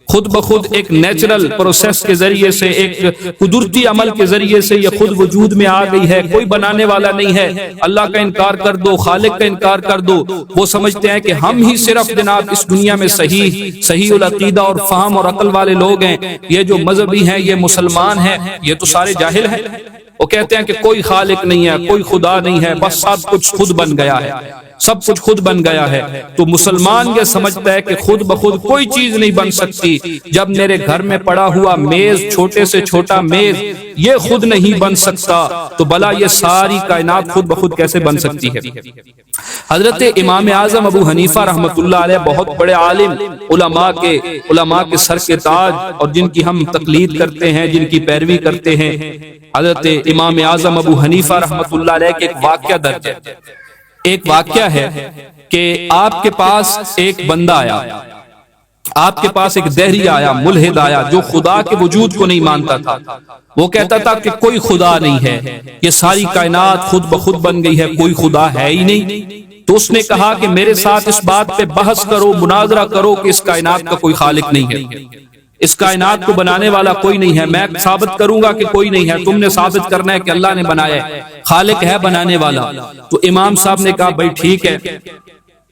Speaker 1: خود بخود ایک نیچرل پروسیس کے ذریعے سے، ایک قدرتی عمل کے ذریعے سے یہ خود وجود میں آ گئی ہے، کوئی بنانے والا نہیں ہے۔ اللہ کا انکار کر دو، خالق کا انکار کر دو۔ وہ سمجھتے ہیں کہ ہم ہی صرف جناب اس دنیا میں صحیح العقیدہ اور فہم اور عقل والے لوگ ہیں، یہ جو مذہبی ہیں، یہ مسلمان ہیں، یہ تو سارے جاہل ہیں۔ وہ کہتے ہیں کہ کوئی خالق نہیں ہے، کوئی خدا نہیں ہے، بس سب کچھ خود بن گیا ہے، سب کچھ خود بن گیا ہے۔ تو مسلمان یہ سمجھتا ہے کہ خود بخود کوئی چیز نہیں بن سکتی۔ جب میرے گھر میں پڑا ہوا میز، چھوٹے سے چھوٹا میز، یہ خود نہیں بن سکتا، تو بلا یہ ساری کائنات خود بخود کیسے بن سکتی ہے؟ حضرت امام اعظم ابو حنیفہ رحمۃ اللہ علیہ بہت بڑے عالم، علماء کے سر کے تاج، اور جن کی ہم تقلید کرتے ہیں، جن کی پیروی کرتے ہیں، حضرت امام اعظم ابو حنیفہ رحمۃ اللہ علیہ کے ایک واقعہ درج ہے۔ ایک واقعہ ہے کہ آپ کے پاس ایک بندہ آیا، آپ کے پاس ایک دہری آیا، ملحد آیا، جو خدا کے وجود کو نہیں مانتا تھا۔ وہ کہتا تھا کہ کوئی خدا نہیں ہے، یہ ساری کائنات خود بخود بن گئی ہے، کوئی خدا ہے ہی نہیں۔ تو اس نے کہا کہ میرے ساتھ اس بات پہ بحث کرو، مناظرہ کرو کہ اس کائنات کا کوئی خالق نہیں ہے، اس کائنات کو بنانے والا کوئی نہیں ہے، میں ثابت کروں گا کہ کوئی نہیں ہے، تم نے ثابت کرنا ہے کہ اللہ نے بنایا ہے، خالق ہے بنانے والا۔ تو امام صاحب نے کہا بھائی ٹھیک ہے،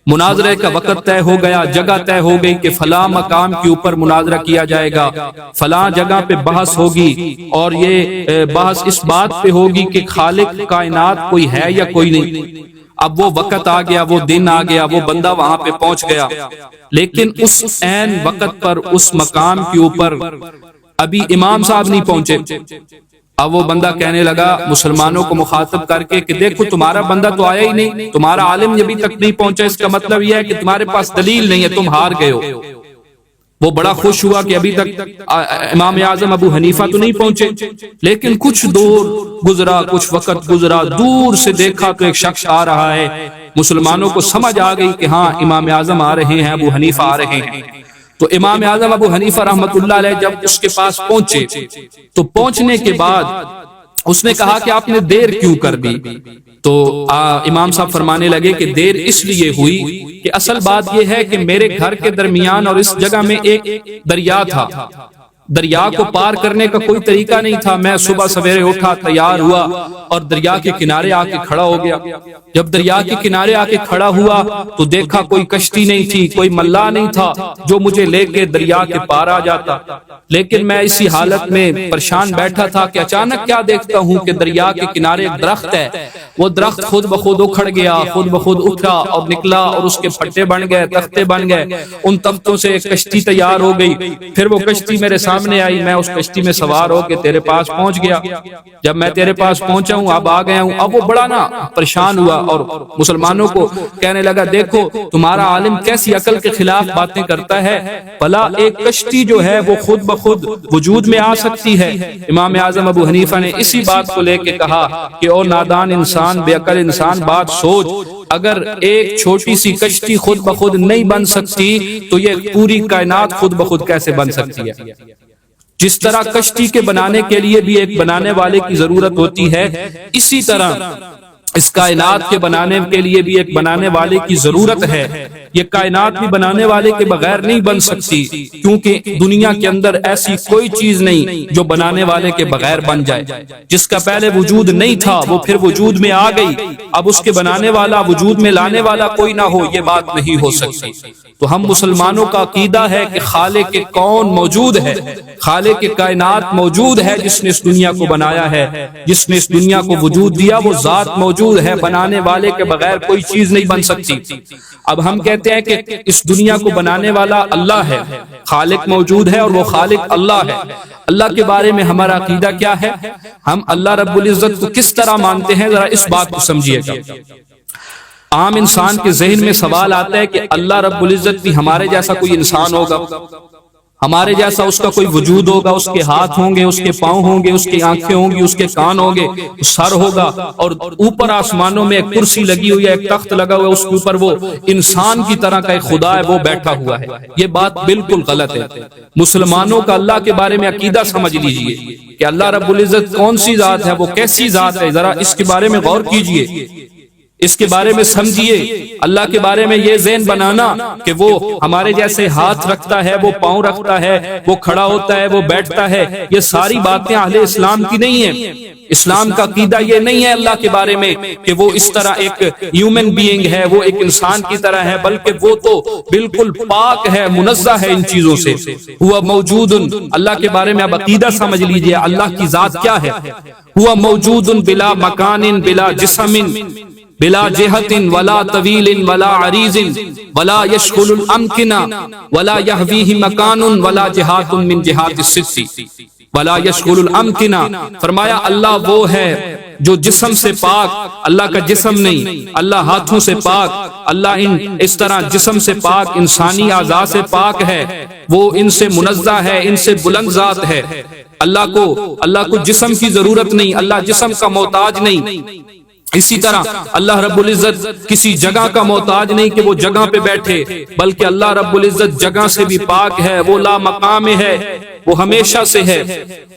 Speaker 1: مناظرے کا وقت طے ہو گیا، جگہ طے ہو گئی کہ فلاں مقام کے اوپر مناظرہ کیا جائے گا، فلاں جگہ پہ بحث ہوگی، اور یہ بحث اس بات پہ ہوگی کہ خالق کائنات کوئی ہے یا کوئی نہیں۔ اب وہ وقت آ گیا، وہ دن آ گیا، وہ بندہ وہاں پہ پہنچ گیا، لیکن اس عین وقت پر اس مقام کے اوپر ابھی امام صاحب نہیں پہنچے۔ اب وہ بندہ کہنے لگا مسلمانوں کو مخاطب کر کے کہ دیکھو تمہارا بندہ تو آیا ہی نہیں، تمہارا عالم ابھی تک نہیں پہنچا، اس کا مطلب یہ ہے کہ تمہارے پاس دلیل نہیں ہے، تم ہار گئے ہو۔ وہ بڑا خوش ہوا کہ ابھی تک امام اعظم ابو حنیفہ تو نہیں پہنچے، لیکن کچھ دور گزرا، کچھ وقت گزرا، دور سے دیکھا تو ایک شخص آ رہا ہے۔ مسلمانوں کو سمجھ آ گئی کہ ہاں امام اعظم آ رہے ہیں، ابو حنیفہ آ رہے ہیں۔ تو امام اعظم ابو حنیفہ رحمۃ اللہ علیہ جب اس کے پاس پہنچے تو پہنچنے کے بعد اس نے کہا کہ آپ نے دیر کیوں کر دی؟ تو امام صاحب فرمانے لگے کہ دیر اس لیے ہوئی کہ اصل بات یہ ہے کہ میرے گھر کے درمیان اور اس جگہ میں ایک دریا تھا، دریا کو پار کرنے کا کوئی طریقہ نہیں تھا۔ میں صبح سویرے اٹھا، تیار ہوا اور دریا کے کنارے آ کے کھڑا ہو گیا۔ جب دریا کے کنارے آ کے کھڑا ہوا تو دیکھا کوئی کشتی نہیں تھی، کوئی ملا نہیں تھا جو مجھے لے کے دریا کے پار آ جاتا، لیکن میں اسی حالت میں پریشان بیٹھا تھا کہ اچانک کیا دیکھتا ہوں کہ دریا کے کنارے ایک درخت ہے، وہ درخت خود بخود اکھڑ گیا، خود بخود اٹھا اور نکلا، اور اس کے پھٹے بن گئے، تختے بن گئے، ان تختوں سے ایک کشتی تیار ہو گئی۔ پھر وہ کشتی میرے سامنے آئی، میں اس کشتی میں سوار ہو کے تیرے پاس پہنچ گیا۔ جب میں تیرے پاس پہنچا ہوں، اب آ گیا ہوں، اب وہ بڑا نا پریشان ہوا اور مسلمانوں کو کہنے لگا دیکھو تمہارا عالم کیسی عقل کے خلاف باتیں کرتا ہے، بھلا ایک کشتی جو ہے وہ خود بخود وجود میں آ سکتی ہے؟ امام اعظم ابو حنیفہ نے اسی بات کو لے کے کہا کہ او نادان انسان، انسان، بے عقل انسان بات سوچ، اگر ایک چھوٹی سی کشتی خود بخود نہیں بن سکتی تو یہ پوری کائنات خود بخود کیسے بن سکتی ہے؟ جس طرح کشتی کے بنانے کے لیے بھی ایک بنانے والے کی ضرورت ہوتی ہے، اسی طرح اس کائنات کے بنانے کے لیے بھی ایک بنانے والے کی ضرورت ہے۔ یہ کائنات بھی بنانے والے کے بغیر نہیں بن سکتی، کیونکہ دنیا کے اندر ایسی کوئی چیز نہیں جو بنانے والے کے بغیر بن جائے۔ جس کا پہلے وجود نہیں تھا وہ پھر وجود میں آ گئی، اب اس کے بنانے والا، وجود میں لانے والا کوئی نہ ہو، یہ بات نہیں ہو سکتی۔ تو ہم مسلمانوں کا عقیدہ ہے کہ خالق کون موجود ہے، خالق کائنات موجود ہے، جس نے اس دنیا کو بنایا ہے، جس نے اس دنیا کو وجود دیا، وہ ذات موجود ہے، بنانے والے کے بغیر کوئی چیز نہیں بن سکتی۔ اب ہم کہتے ہیں کہ اس دنیا کو بنانے والا اللہ ہے، خالق موجود ہے اور وہ خالق اللہ ہے۔ اللہ کے بارے میں ہمارا عقیدہ کیا ہے؟ ہم اللہ رب العزت کو کس طرح مانتے ہیں، ذرا اس بات کو سمجھیے گا۔ عام انسان کے ذہن میں سوال آتا ہے کہ اللہ رب العزت بھی ہمارے جیسا کوئی انسان ہوگا، ہمارے جیسا اس کا کوئی وجود ہوگا، اس کے ہاتھ ہوں گے، اس کے پاؤں ہوں گے، اس کی آنکھیں ہوں گی، اس کے کان ہوں گے، سر ہوگا، اور اوپر آسمانوں میں ایک کرسی لگی ہوئی ہے، ایک تخت لگا ہوا ہے، اس کے اوپر وہ انسان کی طرح کا ایک خدا ہے، وہ بیٹھا ہوا ہے۔ یہ بات بالکل غلط ہے۔ مسلمانوں کا اللہ کے بارے میں عقیدہ سمجھ لیجئے کہ اللہ رب العزت کون سی ذات ہے، وہ کیسی ذات ہے، ذرا اس کے بارے میں غور کیجئے، اس کے بارے میں سمجھیے۔ اللہ کے بارے میں یہ ذہن بنانا کہ وہ ہمارے جیسے ہاتھ رکھتا ہے، وہ پاؤں رکھتا ہے، وہ کھڑا ہوتا ہے، وہ بیٹھتا ہے، یہ ساری باتیں اہل اسلام کی نہیں ہیں۔ اسلام کا عقیدہ یہ نہیں ہے اللہ کے بارے میں کہ وہ اس طرح ایک ہیومن بینگ ہے، وہ ایک انسان کی طرح ہے، بلکہ وہ تو بالکل پاک ہے، منزہ ہے ان چیزوں سے۔ ہوا موجود، اللہ کے بارے میں اب عقیدہ سمجھ لیجئے، اللہ کی ذات کیا ہے۔ ہوا موجود بلا مکان بلا جسم بلا جہت ولا طویل ولا عریض ولا یشغل الامکنہ ولا یحویہ مکان ولا جہات من جہات الست ولا یشغل الامکنہ۔ فرمایا اللہ وہ ہے جو جسم سے پاک، اللہ کا جسم نہیں، اللہ ہاتھوں سے پاک، اللہ اس طرح جسم سے پاک، انسانی اعضاء سے پاک ہے، وہ ان سے منزہ ہے، ان سے بلند ذات ہے۔ اللہ کو جسم کی ضرورت نہیں، اللہ جسم کا محتاج نہیں۔ اسی طرح اللہ رب العزت کسی جگہ کا محتاج نہیں کہ وہ جگہ پہ بیٹھے، بلکہ اللہ رب العزت جگہ سے بھی پاک ہے، وہ لا مقام ہے، وہ ہمیشہ سے ہے۔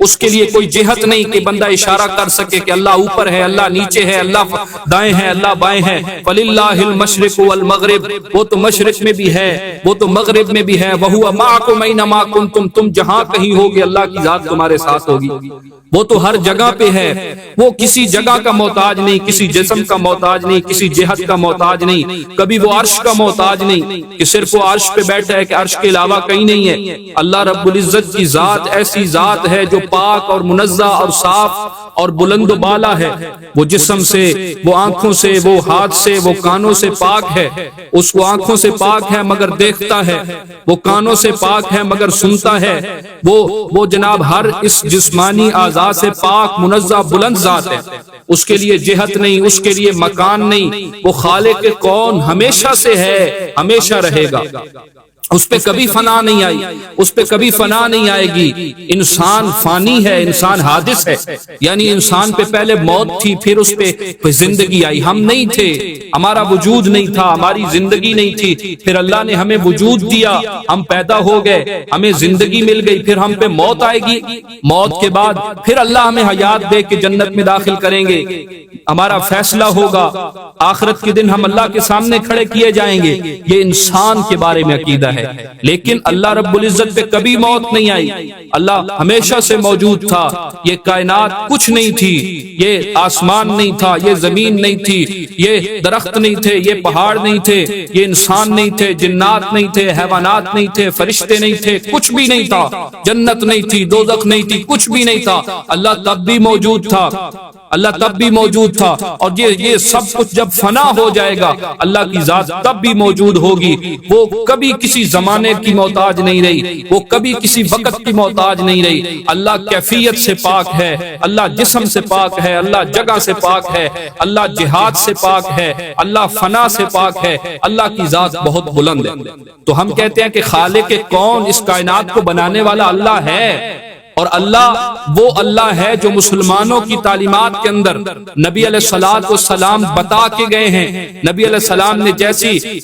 Speaker 1: اس کے لیے کوئی جہت نہیں کہ بندہ اشارہ کر سکے کہ اللہ اوپر ہے، اللہ نیچے ہے، اللہ دائیں ہے، اللہ بائیں ہے۔ فَلِلَّهِ الْمَشْرِقُ وَالْمَغْرِبُ، وہ تو مشرق میں بھی ہے، وہ تو مغرب میں بھی ہے۔ وَهُوَ مَعَكُمْ أَيْنَمَا كُنتُمْ، تم جہاں کہیں ہوگے اللہ کی ذات تمہارے ساتھ ہوگی۔ وہ تو ہر جگہ پہ ہے، وہ کسی جگہ کا محتاج نہیں، کسی جسم کا محتاج نہیں، کسی جہت کا محتاج نہیں، کبھی وہ عرش کا محتاج نہیں کہ صرف وہ عرش پہ بیٹھا ہے کہ عرش کے علاوہ کہیں نہیں ہے۔ اللہ رب العزت کی ذات ایسی ذات ہے جو پاک اور منزہ اور صاف اور بلند و بالا ہے۔ وہ جسم سے، وہ آنکھوں سے، وہ ہاتھ سے، وہ کانوں سے پاک ہے۔ اس کو آنکھوں سے پاک ہے مگر دیکھتا ہے، وہ کانوں سے پاک ہے مگر سنتا ہے، وہ جناب ہر اس جسمانی اعضاء سے پاک، منزہ، بلند ذات ہے۔ اس کے لیے جہت نہیں، اس کے لیے مکان نہیں، وہ خالق کون ہمیشہ سے ہے، ہمیشہ رہے گا۔ اس پہ کبھی فنا نہیں آئی، اس پہ کبھی فنا نہیں آئے گی۔ انسان فانی ہے، انسان حادث ہے، یعنی انسان پہ پہلے موت تھی، پھر اس پہ زندگی آئی۔ ہم نہیں تھے، ہمارا وجود نہیں تھا، ہماری زندگی نہیں تھی، پھر اللہ نے ہمیں وجود دیا، ہم پیدا ہو گئے، ہمیں زندگی مل گئی، پھر ہم پہ موت آئے گی۔ موت کے بعد پھر اللہ ہمیں حیات دے کے جنت میں داخل کریں گے، ہمارا فیصلہ ہوگا، آخرت کے دن ہم اللہ کے سامنے کھڑے کیے جائیں گے۔ یہ انسان کے بارے میں عقیدہ ہے، لیکن اللہ رب العزت پہ کبھی موت نہیں آئی، اللہ ہمیشہ سے موجود تھا۔ یہ کائنات کچھ نہیں تھی، یہ آسمان نہیں تھا، یہ زمین نہیں تھی، یہ درخت نہیں تھے، یہ پہاڑ نہیں تھے، یہ انسان نہیں تھے، جنات نہیں تھے، حیوانات نہیں تھے، فرشتے نہیں تھے، کچھ بھی نہیں تھا، جنت نہیں تھی، دوزخ نہیں تھی، کچھ بھی نہیں تھا۔ اللہ تب بھی موجود تھا، اللہ تب بھی موجود تھا، اور یہ سب کچھ جب فنا ہو جائے گا اللہ کی ذات تب بھی موجود ہوگی۔ وہ کبھی کسی زمانے کی محتاج نہیں رہی، وہ کبھی کسی وقت کی محتاج نہیں رہی۔ اللہ کیفیت سے پاک ہے، اللہ جسم سے پاک ہے، اللہ جگہ سے پاک ہے، اللہ جہاد سے پاک ہے، اللہ فنا سے پاک ہے، اللہ کی ذات بہت بلند ہے۔ تو ہم کہتے ہیں کہ خالق کون، اس کائنات کو بنانے والا اللہ ہے، اور اللہ وہ اللہ ہے جو مسلمانوں کی تعلیمات کے اندر نبی علیہ الصلوۃ والسلام بتا کے گئے ہیں. نبی علیہ السلام نے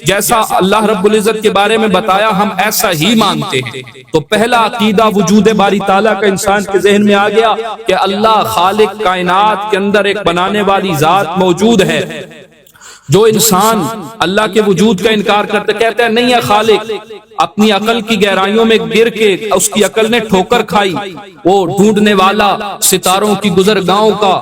Speaker 1: جیسا اللہ رب العزت کے بارے میں بتایا ہم ایسا ہی مانتے ہیں. تو پہلا عقیدہ وجود باری تعالیٰ کا انسان کے ذہن میں آ گیا کہ اللہ خالق کائنات کے اندر ایک بنانے والی ذات موجود ہے. جو انسان اللہ کے وجود کا انکار کرتے کہتا ہے نہیں ہے خالق، اپنی عقل کی گہرائیوں میں گر کے اس کی عقل نے ٹھوکر کھائی، وہ ڈھونڈنے والا ستاروں کی گزرگاہوں کا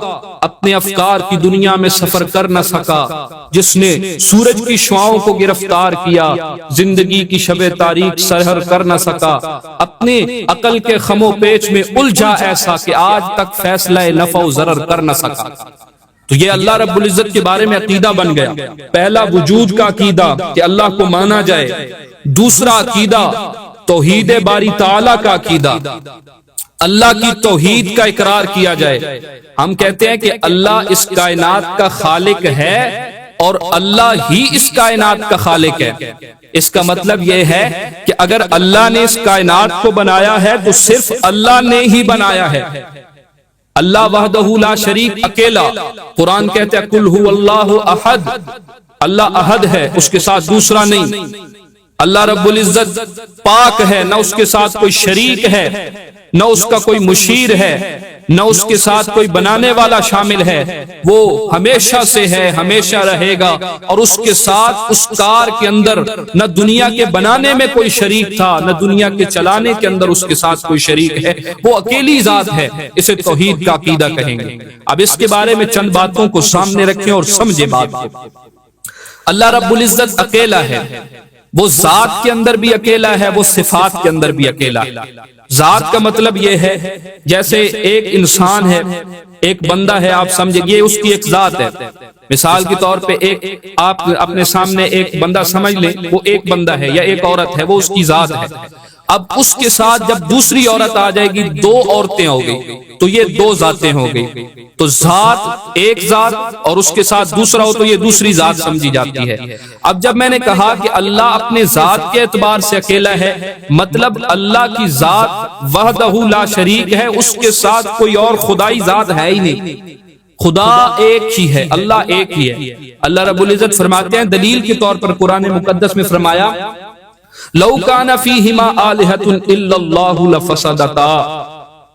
Speaker 1: اپنے افکار کی دنیا میں سفر کر نہ سکا، جس نے سورج کی شعاؤں کو گرفتار کیا زندگی کی شب تاریک سحر کر نہ سکا، اپنے عقل کے خم و پیچ میں الجھا ایسا کہ آج تک فیصلہ نفع و ضرر کر نہ سکا. تو یہ اللہ رب العزت کے بارے میں عقیدہ بن گیا. پہلا وجود کا عقیدہ کہ اللہ کو مانا جائے. دوسرا عقیدہ توحید باری تعالیٰ کا عقیدہ، اللہ کی توحید کا اقرار کیا جائے. ہم کہتے ہیں کہ اللہ اس کائنات کا خالق ہے اور اللہ ہی اس کائنات کا خالق ہے. اس کا مطلب یہ ہے کہ اگر اللہ نے اس کائنات کو بنایا ہے تو صرف اللہ نے ہی بنایا ہے. اللہ وحدہ لا شریک اکیلا. قرآن کہتے ہیں قل هو اللہ احد، اللہ احد ہے، اس کے ساتھ دوسرا نہیں. اللہ رب العزت پاک ہے، نہ اس کے ساتھ کوئی شریک ہے، نہ اس کا کوئی مشیر ہے، نہ اس کے ساتھ کوئی بنانے والا شامل ہے. وہ ہمیشہ سے ہے، ہمیشہ رہے گا، اور اس کے ساتھ اس کار کے اندر نہ دنیا کے بنانے میں کوئی شریک تھا، نہ دنیا کے چلانے کے اندر اس کے ساتھ کوئی شریک ہے. وہ اکیلی ذات ہے. اسے توحید کا عقیدہ کہیں گے. اب اس کے بارے میں چند باتوں کو سامنے رکھیں اور سمجھے بات کو. اللہ رب العزت اکیلا ہے. وہ ذات کے اندر بھی اکیلا ہے، وہ صفات کے اندر بھی اکیلا ہے. ذات کا مطلب یہ ہے جیسے ایک انسان ہے، ایک بندہ ہے، آپ سمجھے یہ اس کی ایک ذات ہے. مثال کے طور پہ آپ اپنے سامنے ایک بندہ سمجھ لیں، وہ ایک بندہ ہے یا ایک عورت ہے، وہ اس کی ذات ہے. اب اس کے ساتھ جب دوسری عورت آ جائے گی، دو عورتیں ہو گئی تو یہ دو ذاتیں ہو گئی. تو ذات ایک ذات اور اس کے ساتھ دوسرا ہو تو یہ دوسری ذات سمجھی جاتی ہے. اب جب میں نے کہا کہ اللہ اپنے ذات کے اعتبار سے اکیلا ہے، مطلب اللہ کی ذات وحدہ لا شریک ہے، اس کے ساتھ کوئی اور خدائی ذات ہے ہی نہیں. خدا ایک ہی ہے، اللہ ایک ہی ہے. اللہ رب العزت فرماتے ہیں دلیل کے طور پر قرآن مقدس میں فرمایا لو کان فیہما آلہۃ الا اللہ لفسدتا،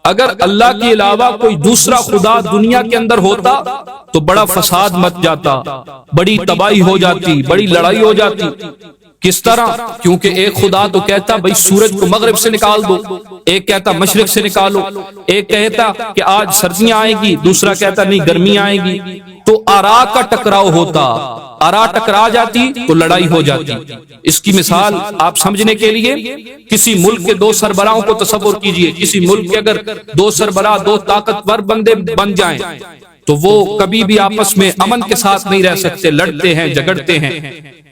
Speaker 1: اگر اللہ کے علاوہ کوئی دوسرا خدا دنیا کے اندر ہوتا تو بڑا فساد مچ جاتا، بڑی تباہی ہو جاتی، بڑی لڑائی ہو جاتی. کس طرح؟ کیونکہ ایک خدا تو کہتا بھئی سورج کو مغرب سے نکال دو، ایک کہتا مشرق سے نکالو، ایک کہتا کہ آج سردیاں آئیں گی، دوسرا کہتا نہیں گرمی آئے گی. تو آرا کا ٹکراؤ ہوتا، آرا ٹکرا جاتی تو لڑائی ہو جاتی. اس کی مثال آپ سمجھنے کے لیے کسی ملک کے دو سربراہوں کو تصور کیجئے. کسی ملک کے اگر دو سربراہ دو طاقتور بندے بن جائیں تو وہ کبھی بھی آپس میں امن کے ساتھ نہیں رہ سکتے، لڑتے ہیں، جھگڑتے ہیں.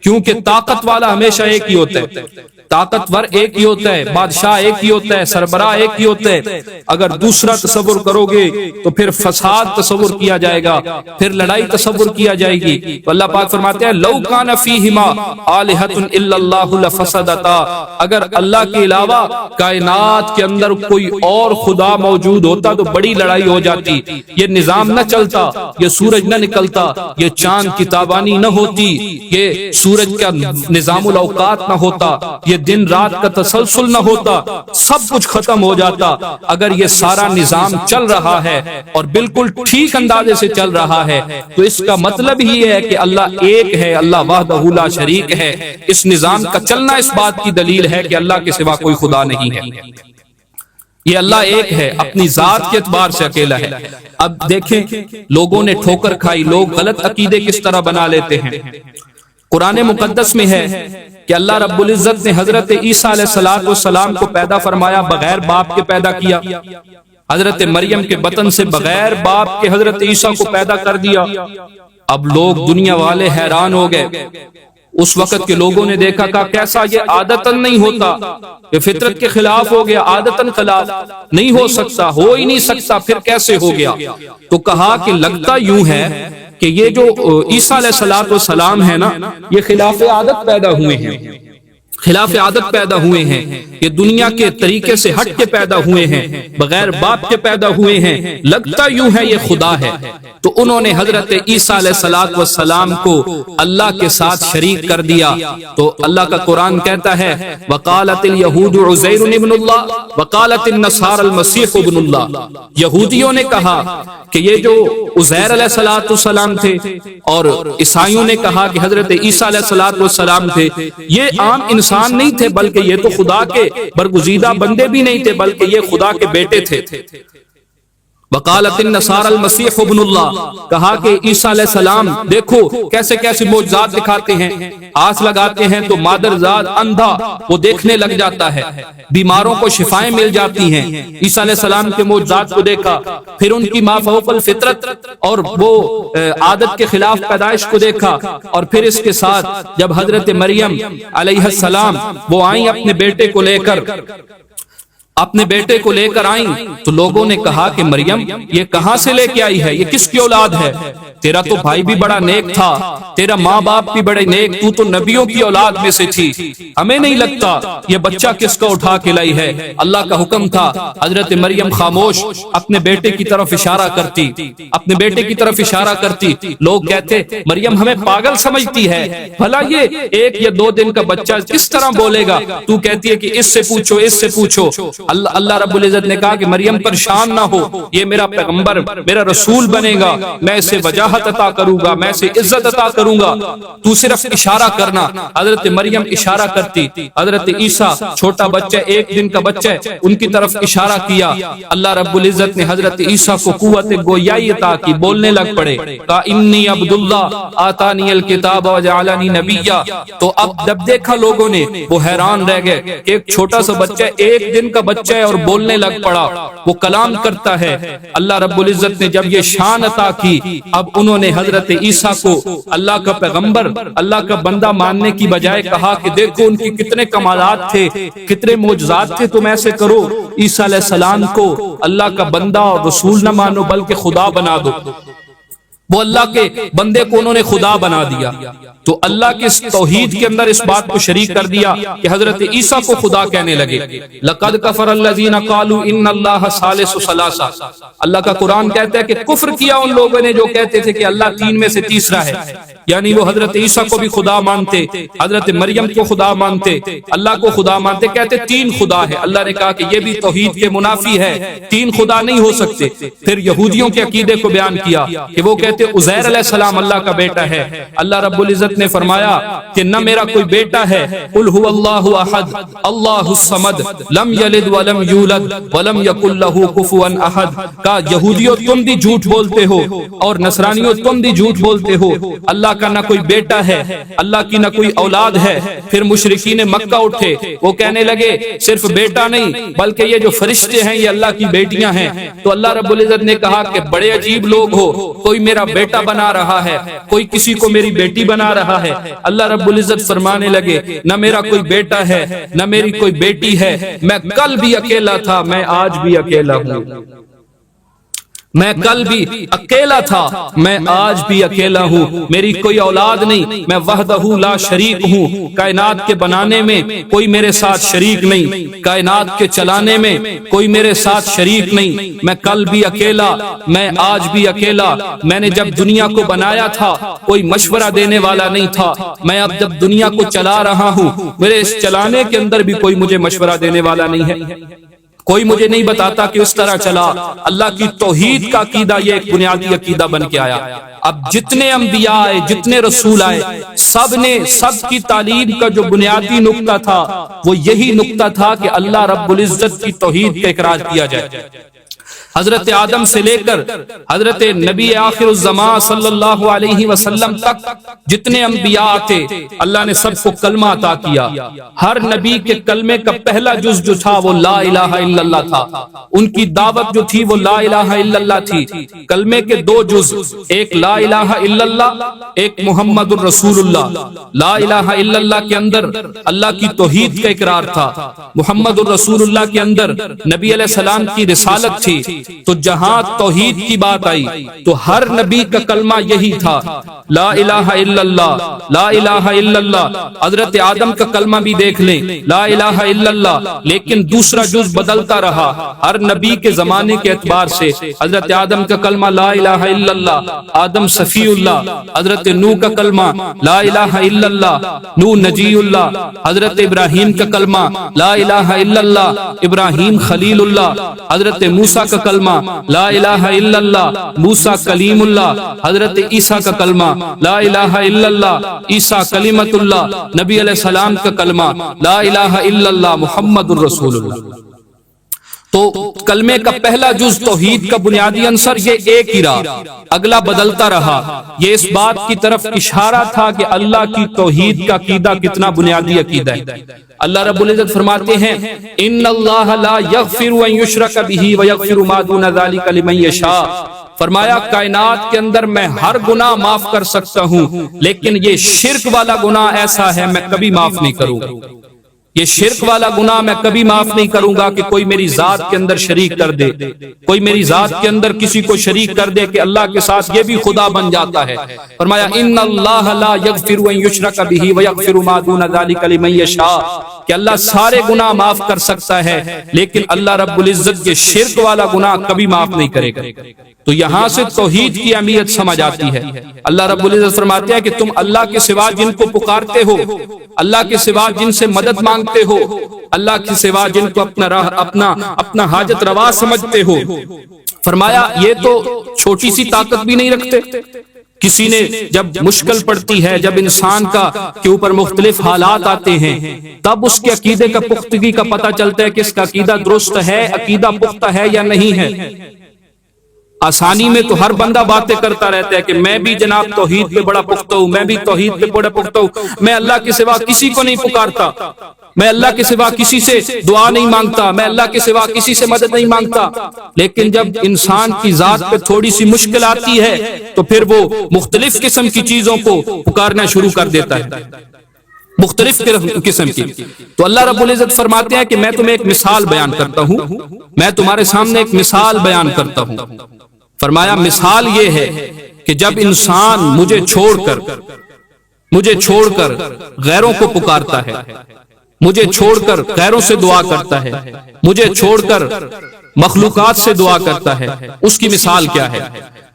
Speaker 1: کیونکہ طاقت والا ہمیشہ ایک ہی ہوتا ہے، طاقتور ایک ہی ہوتا ہے، بادشاہ ایک ہی ہوتا ہے، سربراہ ایک ہی ہوتا ہے. اگر دوسرا تصور کرو گے تو پھر فساد تصور کیا جائے گا، پھر لڑائی تصور کیا جائے گی. تو اللہ پاک فرماتے ہیں لو کان فیہما آلہۃ الا اللہ لفسدتا، اگر اللہ کے علاوہ کائنات کے اندر کوئی اور خدا موجود ہوتا تو بڑی لڑائی ہو جاتی. یہ نظام نہ چلتا، یہ سورج نہ نکلتا، یہ چاند کی تابانی نہ ہوتی، یہ سورج کا نظام الاوقات نہ ہوتا، یہ دن رات کا تسلسل نہ ہوتا، سب کچھ ختم ہو جاتا. اگر یہ سارا نظام چل رہا ہے اور بالکل ٹھیک اندازے سے چل رہا ہے تو اس کا مطلب ہی ہے کہ اللہ ایک ہے، اللہ وحدہ لا شریک ہے. اس نظام کا چلنا اس بات کی دلیل ہے کہ اللہ کے سوا کوئی خدا نہیں ہے. یہ اللہ ایک ہے، اپنی ذات کے اعتبار سے اکیلا ہے. اب دیکھیں لوگوں نے ٹھوکر کھائی، لوگ غلط عقیدے کس طرح بنا لیتے ہیں. قرآن مقدس میں ہے کہ اللہ رب العزت نے حضرت عیسیٰ علیہ السلام کو پیدا فرمایا، بغیر باپ کے پیدا کیا. حضرت مریم کے بطن سے بغیر باپ کے حضرت عیسیٰ کو پیدا کر دیا. اب لوگ دنیا والے حیران ہو گئے. اس وقت کے لوگوں نے دیکھا کہ کیسا یہ عادتاً نہیں ہوتا، یہ فطرت کے خلاف ہو گیا، عادتاً خلاف نہیں ہو سکتا، ہو ہی نہیں سکتا، پھر کیسے ہو گیا؟ تو کہا کہ لگتا یوں ہے کہ یہ جو عیسیٰ علیہ السلام ہے نا، یہ خلاف عادت پیدا ہوئے ہیں. خلاف عادت پیدا ہوئے ہیں، یہ دنیا کے طریقے سے ہٹ کے پیدا ہوئے ہیں، بغیر باپ کے پیدا ہوئے ہیں، لگتا یوں ہے یہ خدا ہے۔ تو انہوں نے حضرت عیسیٰ علیہ السلام کو اللہ کے ساتھ شریک کر دیا۔ تو اللہ کا قرآن کہتا ہے وقالت اليہود عزیر ابن اللہ وقالت النصارى المسیح ابن اللہ، یہودیوں نے کہا کہ یہ جو عزیر علیہ السلام تھے، اور عیسائیوں نے کہا کہ حضرت عیسیٰ علیہ السلام تھے، یہ عام انسان نہیں تھے، بلکہ یہ تو خدا کے برگزیدہ بندے بھی نہیں تھے، بلکہ یہ خدا کے بیٹے تھے۔ وقالت النصارى المسیح ابن اللہ، کہا کہ عیسیٰ علیہ السلام دیکھو کیسے کیسے معجزات دکھاتے ہیں، آس لگاتے ہیں تو مادرزاد اندھا وہ دیکھنے لگ جاتا ہے، بیماروں کو شفائیں مل جاتی ہیں۔ عیسیٰ علیہ السلام کے معجزات کو دیکھا، پھر ان کی ما فوق الفطرت اور وہ عادت کے خلاف پیدائش کو دیکھا، اور پھر اس کے ساتھ جب حضرت مریم علیہ السلام وہ آئیں اپنے بیٹے کو لے کر آئیں، تو لوگوں نے کہا کہ مریم یہ کہاں سے لے کے آئی ہے، یہ کس کی اولاد ہے؟ تیرا تو بھائی بھی بڑا نیک تھا، تیرا ماں باپ بھی بڑے نیک، تو نبیوں کی اولاد میں سے تھی، ہمیں نہیں لگتا یہ بچہ کس کا اٹھا کے لائی ہے۔ اللہ کا حکم تھا، حضرت مریم خاموش اپنے بیٹے کی طرف اشارہ کرتی، لوگ کہتے مریم ہمیں پاگل سمجھتی ہے، بھلا یہ 1 یا 2 دن کا بچہ کس طرح بولے گا؟ تو کہتی ہے کہ اس سے پوچھو۔ اللہ رب العزت نے کہا کہ مریم پریشان نہ ہو، یہ میرا پیغمبر، میرا رسول بنے گا، میں اسے وجاہت عطا کروں گا، میں اسے عزت عطا کروں گا، تو صرف اشارہ کرنا۔ حضرت مریم اشارہ کرتی، حضرت عیسیٰ چھوٹا بچہ 1 دن کا بچہ ان کی طرف اشارہ کیا، اللہ رب العزت نے حضرت عیسیٰ کو قوت گویائی عطا کی، بولنے لگ پڑے، کہا انی عبداللہ آتانی الکتاب وجعلنی نبیا۔ تو اب جب دیکھا لوگوں نے وہ حیران رہ گئے کہ ایک چھوٹا سا بچہ 1 دن کا بچہ ہے اور بولنے لگ پڑا، وہ کلام کرتا ہے۔ اللہ رب العزت نے جب یہ شان عطا کی، اب انہوں نے حضرت عیسیٰ کو اللہ کا پیغمبر، اللہ کا بندہ ماننے کی بجائے کہا کہ دیکھو ان کی کتنے کمالات تھے، کتنے معجزات تھے، تم ایسے کرو عیسیٰ علیہ السلام کو اللہ کا بندہ اور رسول نہ مانو بلکہ خدا بنا دو۔ وہ اللہ کے بندے کو انہوں نے خدا بنا دیا، تو اللہ کے اس توحید کے اندر اس بات کو شریک کر دیا کہ حضرت عیسیٰ کو خدا کہنے لگے۔ لَقَدْ كَفَرَ الَّذِينَ قَالُوا إِنَّ اللَّهَ ثَالِثُ ثَلَاثَةٍ، اللہ کا قرآن کہتا ہے کہ کفر کیا ان لوگوں نے جو کہتے تھے کہ اللہ 3 میں سے تیسرا ہے، یعنی وہ حضرت عیسیٰ کو بھی خدا مانتے، حضرت مریم کو خدا مانتے، اللہ کو خدا مانتے، کہتے 3 خدا ہے۔ اللہ نے کہا کہ یہ بھی توحید کے منافی ہے، 3 خدا نہیں ہو سکتے۔ پھر یہودیوں کے عقیدے کو بیان کیا کہ وہ کہتے عزیر علیہ السلام اللہ کا بیٹا ہے۔ اللہ رب العزت نے فرمایا کہ نہ میرا کوئی بیٹا ہے، قل هو اللہ احد اللہ الصمد لم یلد ولم یولد ولم یکن لہ کفوا احد۔ کہا یہودیوں تم بھی جھوٹ بولتے ہو اور نصرانیوں تم بھی جھوٹ بولتے ہو، اللہ کا نہ کوئی بیٹا ہے، اللہ کی نہ کوئی اولاد ہے۔ پھر مشرکین مکہ اٹھے، وہ کہنے لگے صرف بیٹا نہیں بلکہ یہ جو فرشتے ہیں یہ اللہ کی بیٹیاں ہیں۔ تو اللہ رب العزت نے کہا کہ بڑے عجیب لوگ ہو، کوئی میرا بیٹا بنا رہا ہے، کوئی کسی کو میری بیٹی بنا رہا ہے۔ اللہ رب العزت فرمانے لگے نہ میرا کوئی بیٹا ہے نہ میری کوئی بیٹی ہے، میں کل بھی اکیلا تھا، میں آج بھی اکیلا ہوں، میں کل بھی اکیلا تھا، میں آج بھی اکیلا ہوں، میری کوئی اولاد نہیں، میں وحدہ لا شریک ہوں، کائنات کے بنانے میں کوئی میرے ساتھ شریک نہیں، کائنات کے چلانے میں کوئی میرے ساتھ شریک نہیں، میں کل بھی اکیلا، میں آج بھی اکیلا۔ میں نے جب دنیا کو بنایا تھا کوئی مشورہ دینے والا نہیں تھا، میں اب جب دنیا کو چلا رہا ہوں میرے اس چلانے کے اندر بھی کوئی مجھے مشورہ دینے والا نہیں ہے، کوئی مجھے نہیں بتاتا کہ اس طرح چلا۔ اللہ کی توحید کا عقیدہ یہ ایک بنیادی عقیدہ بن کے آیا۔ اب جتنے انبیاء آئے، جتنے رسول آئے، سب کی تعلیم کا جو بنیادی نقطہ تھا وہ یہی نقطہ تھا کہ اللہ رب العزت کی توحید کا اقرار کیا جائے۔ حضرت آدم سے لے کر حضرت نبی آخر الزمان صلی اللہ علیہ وسلم تک جتنے انبیاء تھے اللہ نے سب کو کلمہ عطا کیا۔ ہر نبی کے کلمے کا پہلا جز جو تھا وہ لا الہ الا اللہ تھا، ان کی دعوت جو تھی وہ لا الہ الا اللہ تھی۔ کلمے کے 2 جز، ایک لا الہ الا اللہ، ایک محمد الرسول اللہ۔ لا الہ الا اللہ کے اندر اللہ کی توحید کا اقرار تھا، محمد الرسول اللہ کے اندر نبی علیہ السلام کی رسالت تھی، تو جہاں توحید کی بات آئی تو ہر نبی کا کلمہ یہی تھا، لا الہ الا اللہ، لا الہ الا اللہ۔ حضرت آدم کا کلمہ بھی دیکھ لیں، لا الہ الا اللہ، لیکن دوسرا جز بدلتا رہا ہر نبی کے زمانے کے اعتبار سے۔ حضرت آدم کا کلمہ لا الہ الا اللہ، آدم صفی اللہ۔ حضرت نوح کا کلمہ لا الہ الا اللہ، نوح نجی اللہ۔ حضرت ابراہیم کا کلمہ لا الہ الا اللہ، ابراہیم خلیل اللہ۔ حضرت موسیٰ کا کلمہ لا الہ الا اللہ، موسیٰ کلیم اللہ۔ حضرت عیسیٰ کا کلمہ لا الہ الا اللہ، عیسیٰ کلمت اللہ۔ نبی علیہ السلام کا کلمہ لا الہ الا اللہ، محمد الرسول اللہ۔ تو کلمے کا پہلا جز توحید کا بنیادی عنصر یہ ایک ہی رہا، اگلا بدلتا رہا۔ یہ اس بات کی طرف اشارہ تھا کہ اللہ کی توحید کا عقیدہ کتنا بنیادی عقیدہ ہے۔ اللہ رب العزت فرماتے ہیں ان اللہ لا یغفر ان یشرک بہ ویغفر ما دون ذلک لمن یشاء۔ فرمایا کائنات کے اندر میں ہر گناہ معاف کر سکتا ہوں، لیکن یہ شرک والا گناہ ایسا ہے میں کبھی معاف نہیں کروں گا۔ یہ شرک والا گناہ میں کبھی معاف نہیں کروں گا کہ کوئی میری ذات کے اندر شریک کر دے، کوئی میری ذات کے اندر کسی کو شریک کر دے کہ اللہ کے ساتھ یہ بھی خدا بن جاتا ہے۔ فرمایا ان اللہ لا یغفر ان یشرک بہ ویغفر ما دون ذلک لمن یشاء، کہ اللہ سارے گناہ معاف کر سکتا ہے لیکن اللہ رب العزت کے شرک والا گناہ کبھی معاف نہیں کرے گا۔ تو یہاں سے توحید کی اہمیت سمجھ آتی ہے۔ اللہ رب العزت فرماتے ہیں کہ تم اللہ کے سوا جن کو پکارتے ہو، اللہ کے سوا جن سے مدد مانگتے ہو، اللہ کے سوا جن کو اپنا حاجت روا سمجھتے ہو، فرمایا یہ تو چھوٹی سی طاقت بھی نہیں رکھتے۔ کسی نے جب مشکل پڑتی ہے، جب انسان کے اوپر مختلف حالات آتے ہیں، تب اس کے عقیدے کا پختگی کا پتہ چلتا ہے کہ اس کا عقیدہ درست ہے، عقیدہ پختہ ہے یا نہیں ہے۔ آسانی میں تو ہر بندہ باتیں کرتا رہتا ہے کہ میں بھی جناب توحید پہ بڑا پختہ ہوں، میں بھی توحید پہ بڑا پختہ ہوں، میں اللہ کے سوا کسی کو نہیں پکارتا، میں اللہ کے سوا کسی سے دعا نہیں مانگتا، میں اللہ کے سوا کسی سے مدد نہیں مانگتا۔ لیکن جب انسان کی ذات پہ تھوڑی سی مشکل آتی ہے تو پھر وہ مختلف قسم کی چیزوں کو پکارنا شروع کر دیتا ہے، مختلف قسم کی۔ تو اللہ رب العزت فرماتے ہیں کہ میں تمہیں ایک مثال بیان کرتا ہوں، میں تمہارے سامنے ایک مثال بیان کرتا ہوں۔ فرمایا مثال یہ ہے کہ جب انسان مجھے چھوڑ کر غیروں کو پکارتا ہے، مجھے چھوڑ کر غیروں سے دعا کرتا ہے، مجھے چھوڑ کر مخلوقات سے دعا کرتا ہے، اس کی مثال کیا ہے؟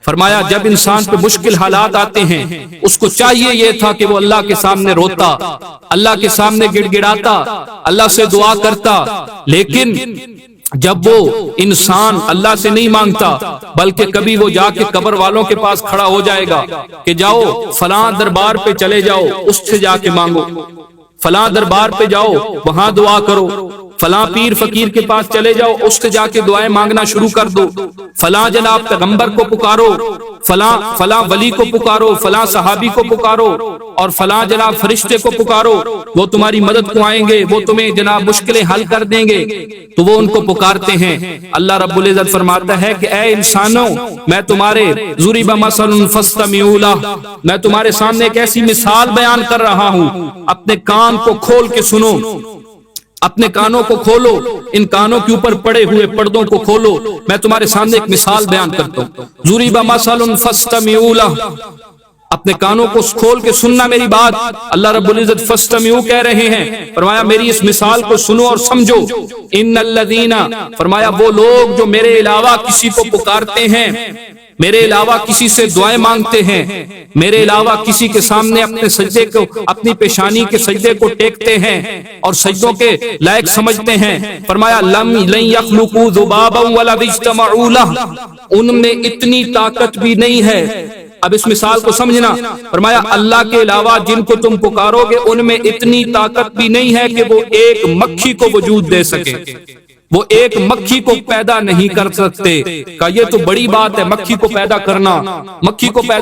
Speaker 1: فرمایا جب انسان پہ مشکل حالات آتے ہیں اس کو چاہیے یہ تھا کہ وہ اللہ کے سامنے روتا، اللہ کے سامنے گڑ گڑاتا، اللہ سے دعا کرتا، لیکن جب وہ انسان اللہ سے نہیں مانگتا بلکہ کبھی وہ جا کے قبر والوں کے پاس کھڑا ہو جائے گا کہ جاؤ فلاں دربار پہ چلے جاؤ، اس سے جا کے مانگو، فلاں دربار پہ جاؤ وہاں دعا کرو، فلاں پیر فقیر کے پاس چلے جاؤ اس سے جا کے دعائیں مانگنا شروع کر دو، فلاں جناب پیغمبر کو پکارو، فلاں ولی کو پکارو، فلاں صحابی کو پکارو، اور فلاں جناب فرشتے کو پکارو، وہ تمہاری مدد کو آئیں گے، وہ تمہیں جناب مشکلیں حل کر دیں گے۔ تو وہ ان کو پکارتے ہیں۔ اللہ رب العزت فرماتا ہے کہ اے انسانوں میں تمہارے ضرب مثل فاستمعوا لہ، میں تمہارے سامنے ایک ایسی مثال بیان کر رہا ہوں، اپنے کان کو کھول کے سنو، اپنے کانوں کو کھولو، ان کانوں کے اوپر پڑے ہوئے پردوں کو کھولو، میں تمہارے سامنے ایک مثال بیان کرتا ہوں۔ ضرب مثل فاستمعوا لہ، اپنے کانوں کو کھول کے سننا میری بات۔ اللہ رب العزت فاستمعوا کہہ رہے ہیں، فرمایا میری اس مثال کو سنو اور سمجھو۔ ان الذین، فرمایا وہ لوگ جو میرے علاوہ کسی کو پکارتے ہیں، میرے علاوہ کسی سے دعائیں مانگتے ہیں، میرے علاوہ کسی کے سامنے اپنے سجدے کو، اپنی پیشانی کے سجدے کو ٹیکتے ہیں اور سجدوں کے لائق سمجھتے ہیں، فرمایا لن یخلقوا ذبابا ولا اجتمعوا لہ، ان میں اتنی طاقت بھی نہیں ہے۔ اب اس مثال کو سمجھنا، فرمایا اللہ کے علاوہ جن کو تم پکارو گے ان میں اتنی طاقت بھی نہیں ہے کہ وہ ایک مکھی کو وجود دے سکے، وہ ایک مکھی کو پیدا نہیں کر سکتے۔ کہ یہ تو بڑی بات ہے، مکھی کو پیدا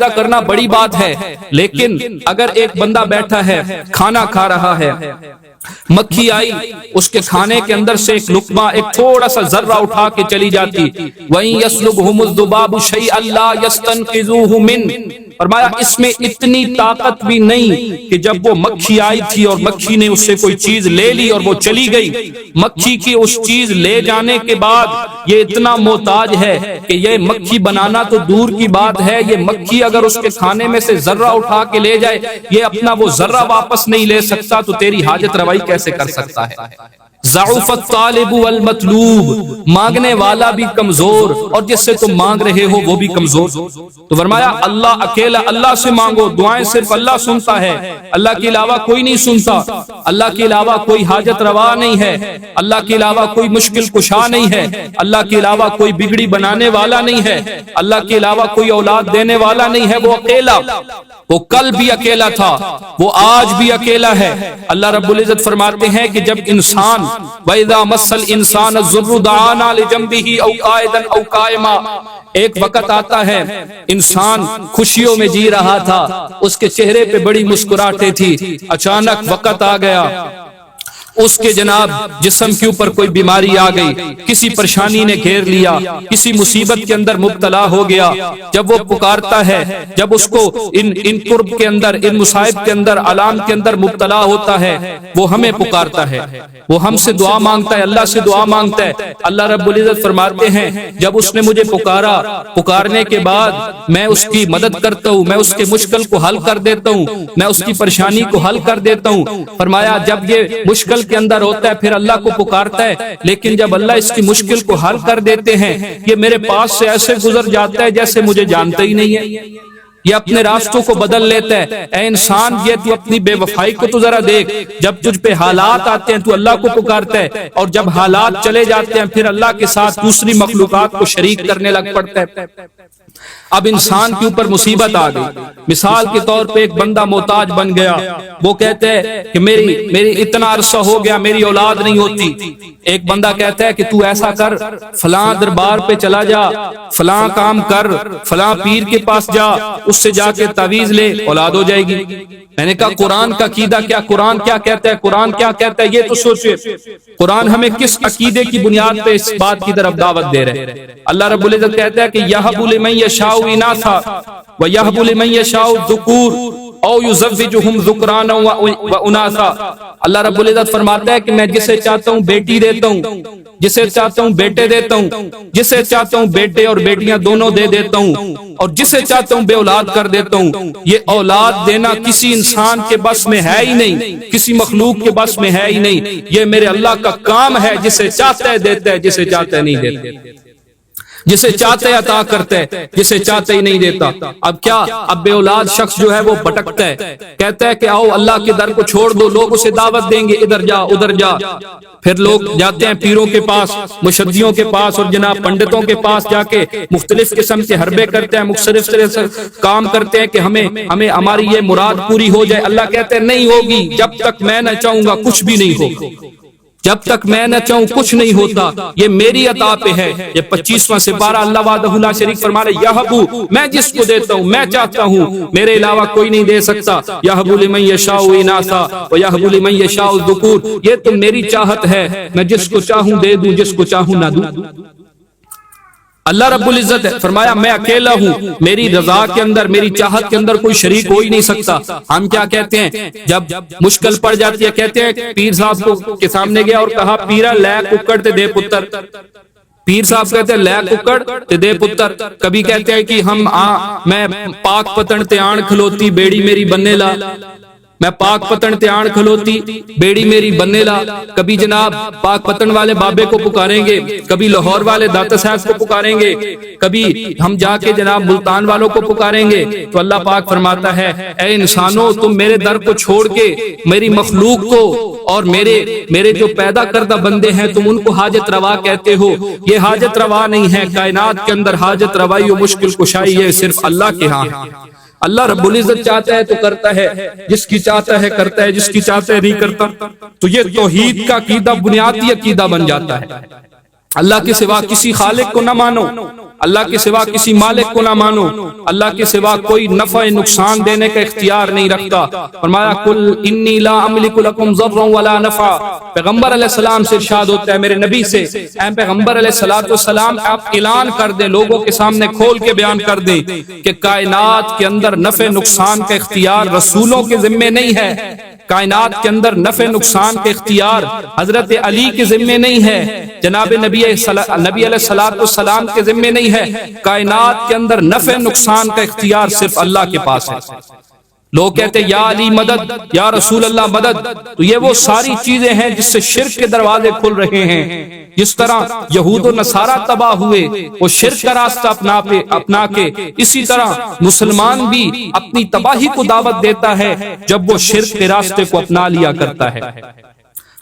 Speaker 1: کرنا بڑی بات ہے، لیکن اگر ایک بندہ بیٹھا ہے کھانا کھا رہا ہے مکھی آئی، اس کے کھانے کے اندر سے ایک لقمہ، ایک تھوڑا سا ذرہ اٹھا کے چلی جاتی. وَإِن يَسْلُبْهُمُ الذُّبَابُ شَيْئًا لَّا يَسْتَنقِذُوهُ مِنْهُ. فرمایا اس میں اتنی طاقت بھی نہیں کہ جب وہ مکھی آئی تھی اور مکھی نے اس سے کوئی چیز لے لی اور وہ چلی گئی، مکھی کی اس چیز لے جانے کے بعد یہ اتنا محتاج ہے کہ یہ مکھی بنانا تو دور کی بات ہے، یہ مکھی اگر اس کے کھانے میں سے ذرہ اٹھا کے لے جائے، یہ اپنا وہ ذرہ واپس نہیں لے سکتا، تو تیری حاجت روائی کیسے کر سکتا ہے؟ ضعف الطالب والمطلوب، مانگنے والا بھی کمزور اور جس سے تم مانگ رہے ہو وہ بھی کمزور. تو فرمایا اللہ اکیلا، اللہ سے مانگو، دعائیں صرف اللہ سنتا ہے، اللہ کے علاوہ کوئی نہیں سنتا، اللہ کے علاوہ کوئی حاجت روا نہیں ہے، اللہ کے علاوہ کوئی مشکل کشا نہیں ہے، اللہ کے علاوہ کوئی بگڑی بنانے والا نہیں ہے، اللہ کے علاوہ کوئی اولاد دینے والا نہیں ہے. وہ اکیلا، وہ کل بھی اکیلا تھا، وہ آج بھی اکیلا ہے. اللہ رب العزت فرماتے ہیں کہ جب انسان وَإِذَا مَسَّ الْإِنسَانَ الضُّرُّ دَعَانَا لِجَنبِهِ أَوْ قَاعِدًا أَوْ قَائِمًا. ایک وقت آتا ہے انسان خوشیوں میں جی رہا تھا، اس کے چہرے پہ بڑی مسکراہٹیں تھی، اچانک وقت آ گیا اس کے جناب جسم کے اوپر کوئی بیماری آ گئی، کسی پریشانی نے گھیر لیا، کسی مصیبت کے اندر مبتلا ہو گیا. جب وہ پکارتا ہے، جب اس کو ان قرب کے اندر، ان مصائب کے اندر، آلام کے اندر مبتلا ہوتا ہے، وہ ہمیں پکارتا ہے، وہ ہم سے دعا مانگتا ہے، اللہ سے دعا مانگتا ہے. اللہ رب العزت فرماتے ہیں جب اس نے مجھے پکارا، پکارنے کے بعد میں اس کی مدد کرتا ہوں، میں اس کے مشکل کو حل کر دیتا ہوں، میں اس کی پریشانی کو حل کر دیتا ہوں. فرمایا جب یہ مشکل کے اندر ہوتا ہے پھر اللہ کو پکارتا ہے، لیکن جب اللہ اس کی مشکل کو حل کر دیتے ہیں، یہ میرے پاس سے ایسے گزر جاتا ہے جیسے مجھے جانتا ہی نہیں ہے، یہ اپنے راستوں کو بدل لیتا ہے. اے انسان، یہ تو اپنی بے وفائی کو تو ذرا دیکھ، جب تجھ پہ حالات آتے ہیں تو اللہ کو پکارتا ہے، اور جب حالات چلے جاتے ہیں پھر اللہ کے ساتھ دوسری مخلوقات کو شریک کرنے لگ پڑتا ہے. اب انسان کے اوپر مصیبت آ گئی، مثال کے طور پہ ایک بندہ محتاج بن گیا، وہ کہتے ہیں کہ میری اتنا عرصہ ہو گیا میری اولاد نہیں ہوتی. ایک بندہ کہتا ہے کہ تو ایسا کر، فلاں دربار پہ چلا جا، فلاں کام کر، فلاں پیر کے پاس جا، اس سے جا کے تعویذ لے، اولاد ہو جائے گی. میں نے کہا قرآن کا عقیدہ کیا، قرآن کیا کہتا ہے، قرآن کیا کہتا ہے، یہ تو سوچے قرآن ہمیں کس عقیدے کی بنیاد پہ اس بات کی طرف دعوت دے رہے ہیں. اللہ رب العزت کہتا ہے کہ یہب لمن یشاء اناثا ویہب لمن یشاء الذکور او یزوجہم ذکرانا واناثا. اللہ رب العزت فرماتا ہے کہ میں جسے چاہتا ہوں بیٹی دیتا ہوں، جسے چاہتا ہوں بیٹے دیتا ہوں، جسے چاہتا ہوں بیٹے اور بیٹیاں دونوں دے دیتا ہوں، اور جسے چاہتا ہوں بے اولاد کر دیتا ہوں. یہ اولاد دینا کسی انسان کے بس میں ہے ہی نہیں، کسی مخلوق کے بس میں ہے ہی نہیں، یہ میرے اللہ کا کام ہے، جسے چاہتا ہے دیتا ہے، جسے چاہتا ہے نہیں دیتا، جسے چاہتے عطا کرتا ہے، جسے چاہتے ہی نہیں دیتا. اب کیا، اب بے اولاد شخص جو ہے وہ بھٹکتا ہے، کہتا ہے کہ آؤ اللہ کے در کو چھوڑ دو، لوگ اسے دعوت دیں گے ادھر جا ادھر جا. پھر لوگ جاتے ہیں پیروں کے پاس، مشدیوں کے پاس اور جناب پنڈتوں کے پاس جا کے مختلف قسم کے حربے کرتے ہیں، مختلف طرح سے کام کرتے ہیں کہ ہمیں ہماری یہ مراد پوری ہو جائے. اللہ کہتے ہیں نہیں ہوگی، جب تک میں نہ چاہوں گا کچھ بھی نہیں ہوگا، جب تک میں نہ چاہوں کچھ نہیں ہوتا، یہ میری عطا پہ ہے. یہ 25واں سپارہ اللہ وحدہ لا شریک فرما رہے یہبو، میں جس کو دیتا ہوں میں چاہتا ہوں، میرے علاوہ کوئی نہیں دے سکتا. یہب لمن یشاء اناثا ویہب لمن یشاء الذکور، یہ تو میری چاہت ہے، میں جس کو چاہوں دے دوں، جس کو چاہوں نہ دوں. اللہ رب العزت فرمایا میں اکیلا ہوں، میری رضا کے اندر، میری چاہت کے اندر کوئی شریک ہو ہی نہیں سکتا. ہم کیا کہتے ہیں جب مشکل پڑ جاتی ہے، کہتے ہیں پیر صاحب کو کے سامنے گیا اور کہا پیرا لے ککڑ تے دے پتر. پیر صاحب کہتے ہیں لے ککڑ تے دے پتر. کبھی کہتے ہیں کہ میں پاک پتن تے آن کھلوتی بیڑی میری بننے لا، میں پاک پتن تے آن کھلوتی بیڑی میری بننے لا. کبھی جناب پاک پتن والے بابے کو پکاریں گے، کبھی لاہور والے داتا صاحب کو پکاریں گے، کبھی ہم جا کے جناب ملتان والوں کو پکاریں گے. تو اللہ پاک فرماتا ہے اے انسانوں، تم میرے در کو چھوڑ کے میری مخلوق کو اور میرے جو پیدا کردہ بندے ہیں تم ان کو حاجت روا کہتے ہو. یہ حاجت روا نہیں ہے، کائنات کے اندر حاجت روائی و مشکل کشائی ہے صرف اللہ کے ہاں. اللہ رب العزت چاہتا ہے تو کرتا ہے، جس کی چاہتا ہے کرتا ہے، جس کی چاہتا ہے نہیں کرتا. تو یہ توحید کا عقیدہ بنیادی عقیدہ بن جاتا ہے. اللہ کے سوا کسی خالق کو نہ مانو، اللہ کے سوا کسی مالک کو نہ مانو، اللہ کے سوا کوئی نفع نقصان دینے کا اختیار نہیں رکھتا۔ فرمایا قل انی لا املک لکم ضرا ولا نفع، پیغمبر علیہ السلام سے ارشاد ہوتا ہے میرے نبی سے، اے پیغمبر علیہ السلام آپ اعلان کر دیں، لوگوں کے سامنے کھول کے بیان کر دیں کہ کائنات کے اندر نفع نقصان کا اختیار رسولوں کے ذمے نہیں ہے، کائنات کے اندر نفع نقصان کے اختیار حضرت علی کے ذمے نہیں ہے، جناب نبی علیہ السلام کے ذمے نہیں ہے، کائنات کے اندر نفع نقصان کا اختیار صرف اللہ کے پاس ہے۔ لوگ کہتے یا علی مدد، یا رسول اللہ مدد، تو یہ وہ ساری چیزیں ہیں جس سے شرک کے دروازے کھل رہے ہیں۔ جس طرح یہود و نصارہ تباہ ہوئے وہ شرک کا راستہ اپنا کے، اسی طرح مسلمان بھی اپنی تباہی کو دعوت دیتا ہے جب وہ شرک کے راستے کو اپنا لیا کرتا ہے۔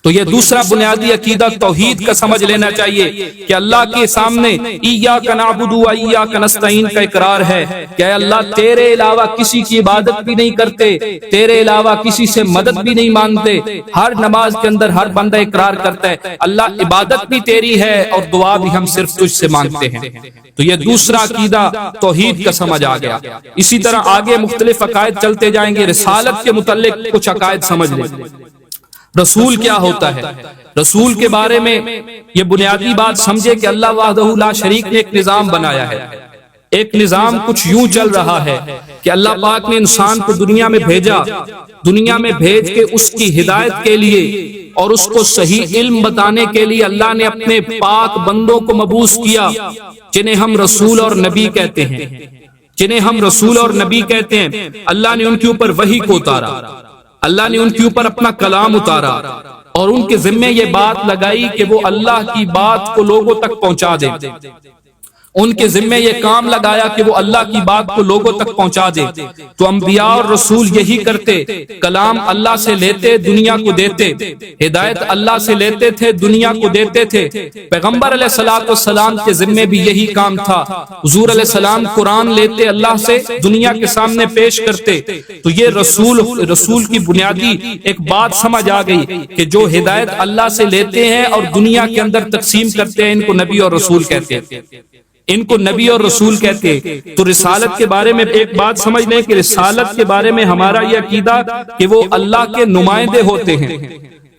Speaker 1: تو یہ دوسرا بنیادی عقیدہ توحید کا سمجھ لینا چاہیے کہ اللہ کے سامنے ایاک نعبد و ایاک نستعین کا اقرار ہے کہ اے اللہ تیرے علاوہ کسی کی عبادت بھی نہیں کرتے، تیرے علاوہ کسی سے مدد بھی نہیں مانگتے۔ ہر نماز کے اندر ہر بندہ اقرار کرتا ہے اللہ عبادت بھی تیری ہے اور دعا بھی ہم صرف تجھ سے مانگتے ہیں۔ تو یہ دوسرا عقیدہ توحید کا سمجھ آ گیا۔ اسی طرح آگے مختلف عقائد چلتے جائیں گے، رسالت کے متعلق کچھ عقائد سمجھ لیں۔ رسول کیا ہوتا ہے؟ رسول کے بارے میں یہ بنیادی بات سمجھے کہ اللہ وحدہ لا شریک نے ایک نظام بنایا ہے۔ ایک نظام کچھ یوں چل رہا ہے کہ اللہ پاک نے انسان کو دنیا میں بھیجا، دنیا میں بھیج کے اس کی ہدایت کے لیے اور اس کو صحیح علم بتانے کے لیے اللہ نے اپنے پاک بندوں کو مبعوث کیا، جنہیں ہم رسول اور نبی کہتے ہیں، جنہیں ہم رسول اور نبی کہتے ہیں۔ اللہ نے ان کے اوپر وحی کو اتارا، اللہ نے ان کے اوپر اپنا کلام اتارا اور ان کے ذمے یہ بات لگائی کہ وہ اللہ کی بات کو لوگوں تک پہنچا دیں۔ ان کے ذمے یہ کام لگایا کہ وہ اللہ کی بات کو لوگوں تک پہنچا دے۔ تو انبیاء اور رسول یہی کرتے، کلام اللہ سے لیتے دنیا کو دیتے، ہدایت اللہ سے لیتے تھے دنیا کو دیتے تھے۔ پیغمبر علیہ السلام کے ذمے بھی یہی کام تھا۔ حضور علیہ السلام قرآن لیتے اللہ سے دنیا کے سامنے پیش کرتے۔ تو یہ رسول کی بنیادی ایک بات سمجھ آ گئی کہ جو ہدایت اللہ سے لیتے ہیں اور دنیا کے اندر تقسیم کرتے ہیں ان کو نبی اور رسول کہتے ہیں، ان کو نبی اور رسول کہتے۔ تو رسالت کے بارے میں ایک بات سمجھ لیں کہ رسالت کے بارے میں ہمارا یہ عقیدہ کہ وہ اللہ کے نمائندے ہوتے ہیں،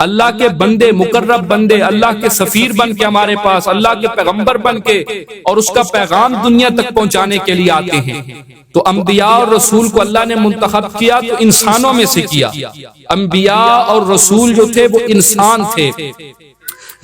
Speaker 1: اللہ کے بندے، مقرب بندے، اللہ کے سفیر بن کے ہمارے پاس، اللہ کے پیغمبر بن کے اور اس کا پیغام دنیا تک پہنچانے کے لیے آتے ہیں۔ تو انبیاء اور رسول کو اللہ نے منتخب کیا تو انسانوں میں سے کیا۔ انبیاء اور رسول جو تھے وہ انسان تھے،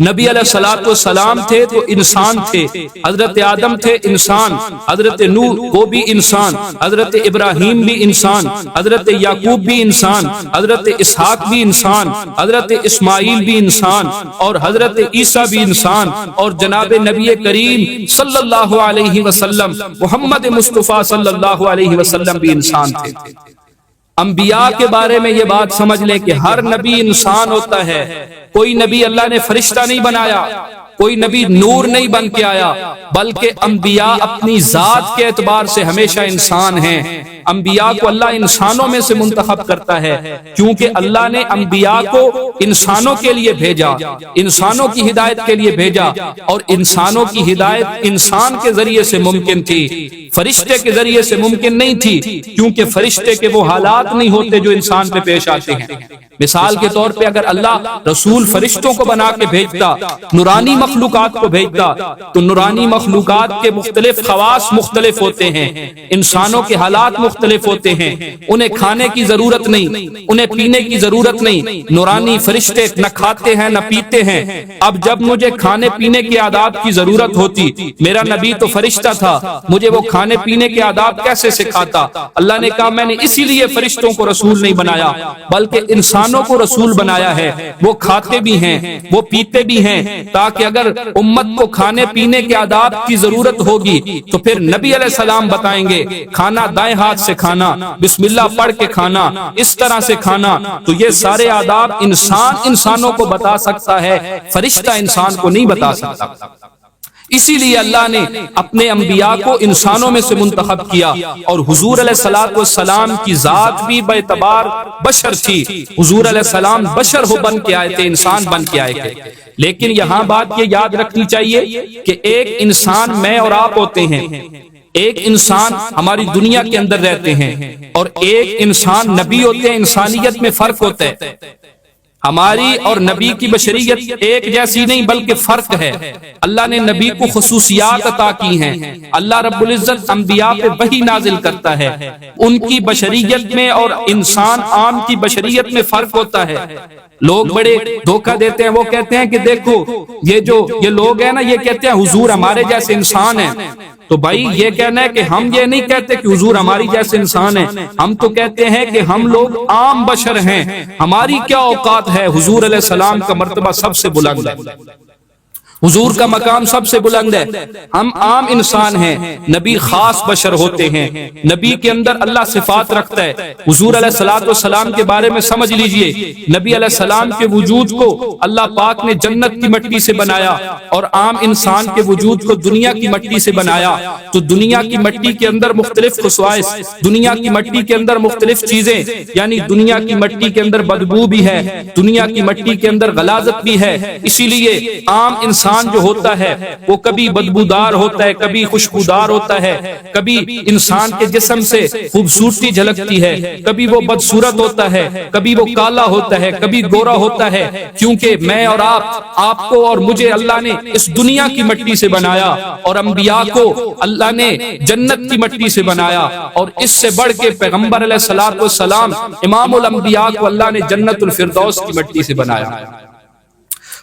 Speaker 1: نبی علیہ السلام تھے تو انسان تھے، حضرت آدم تھے انسان، حضرت نوح وہ بھی انسان، حضرت ابراہیم بھی انسان، حضرت یعقوب بھی انسان، حضرت اسحاق بھی انسان، حضرت اسماعیل بھی انسان اور حضرت عیسیٰ بھی انسان، اور جناب نبی کریم صلی اللہ علیہ وسلم محمد مصطفیٰ صلی اللہ علیہ وسلم بھی انسان تھے۔ انبیاء کے بارے میں یہ بات سمجھ لیں کہ ہر نبی انسان ہوتا ہے، کوئی نبی اللہ نے فرشتہ نہیں بنایا، کوئی نبی نور نہیں بن کے آیا، بلکہ انبیاء اپنی ذات کے اعتبار سے ہمیشہ انسان ہیں۔ انبیاء کو اللہ انسانوں میں سے منتخب کرتا ہے کیونکہ اللہ نے انبیاء کو انسانوں کے لیے بھیجا، انسانوں کی ہدایت کے لیے بھیجا، اور انسانوں کی ہدایت انسان کے ذریعے سے ممکن تھی، فرشتے کے ذریعے سے ممکن نہیں تھی، کیونکہ فرشتے کے وہ حالات نہیں ہوتے جو انسان پہ پیش آتے ہیں۔ مثال کے طور پہ اگر اللہ رسول فرشتوں کو بنا کے بھیجتا، نورانی مخلوقات کو بھیجتا، تو نورانی مخلوقات کے مختلف خواص مختلف ہوتے ہیں، انسانوں کے حالات مختلف ہوتے ہیں، انہیں کھانے کی ضرورت نہیں، انہیں پینے کی ضرورت نہیں۔ نورانی فرشتے نہ کھاتے ہیں نہ پیتے ہیں۔ اب جب مجھے کھانے پینے کے آداب کی ضرورت ہوتی، میرا نبی تو فرشتہ تھا، مجھے وہ کھانے پینے کے آداب کیسے سکھاتا؟ اللہ نے کہا میں نے اسی لیے فرشتوں کو رسول نہیں بنایا بلکہ انسانوں کو رسول بنایا ہے۔ وہ کھاتے بھی ہیں، وہ پیتے بھی ہیں، تاکہ اگر امت کو کھانے پینے کے آداب کی ضرورت ہوگی تو پھر نبی علیہ السلام بتائیں گے کھانا دائیں ہاتھ سے کھانا، بسم اللہ پڑھ کے کھانا، اس طرح سے کھانا۔ تو یہ سارے آداب انسانوں کو بتا سکتا ہے، فرشتہ انسان کو نہیں بتا سکتا۔ اسی لیے اللہ نے اپنے انبیاء کو انسانوں میں سے منتخب کیا، اور حضور علیہ الصلوۃ والسلام کی ذات بھی بے اعتبار بشر تھی۔ حضور علیہ السلام بشر ہو بن کے آئے تھے، انسان بن کے آئے تھے۔ لیکن یہاں بات یہ یاد رکھنی چاہیے کہ ایک انسان میں اور آپ ہوتے ہیں، ایک انسان ہماری دنیا کے اندر رہتے ہیں، اور ایک انسان نبی ہوتے ہیں۔ انسانیت میں فرق ہوتا ہے، ہماری اور نبی کی بشریت ایک جیسی نہیں بلکہ فرق ہے۔ اللہ نے نبی کو خصوصیات عطا کی ہیں، اللہ رب العزت انبیاء پہ وحی نازل کرتا ہے، ان کی بشریت میں اور انسان عام کی بشریت میں فرق ہوتا ہے۔ لوگ بڑے دھوکہ دیتے ہیں، وہ کہتے ہیں کہ دیکھو یہ لوگ ہیں نا، یہ کہتے ہیں حضور ہمارے جیسے انسان ہیں۔ تو بھائی یہ کہنا ہے کہ ہم یہ نہیں کہتے کہ حضور ہماری جیسے انسان ہیں، ہم تو کہتے ہیں کہ ہم لوگ عام بشر ہیں، ہماری کیا اوقات ہے۔ حضور علیہ السلام کا مرتبہ سب سے بلند ہے، حضور کا مقام سب سے بلند ہے۔ ہم عام انسان ہیں، نبی خاص بشر ہوتے ہیں، نبی کے اندر اللہ صفات رکھتا ہے۔ حضور علیہ الصلوۃ والسلام کے بارے میں سمجھ لیجئے، نبی علیہ السلام کے وجود کو اللہ پاک نے جنت کی مٹی سے بنایا، اور عام انسان کے وجود کو دنیا کی مٹی سے بنایا۔ تو دنیا کی مٹی کے اندر مختلف خصائص، دنیا کی مٹی کے اندر مختلف چیزیں، یعنی دنیا کی مٹی کے اندر بدبو بھی ہے، دنیا کی مٹی کے اندر غلاظت بھی ہے۔ اسی لیے عام انسان جو ہوتا ہے وہ کبھی بدبودار ہوتا ہے، کبھی خوشبودار ہوتا ہے، کبھی انسان کے جسم سے خوبصورتی جھلکتی ہے، کبھی وہ بدصورت ہوتا ہے، کبھی وہ کالا ہوتا ہے، کبھی گورا ہوتا ہے، کیونکہ میں اور آپ کو اور مجھے اللہ نے اس دنیا کی مٹی سے بنایا، اور انبیاء کو اللہ نے جنت کی مٹی سے بنایا، اور اس سے بڑھ کے پیغمبر علیہ الصلوۃ والسلام امام الانبیاء کو اللہ نے جنت الفردوس کی مٹی سے بنایا۔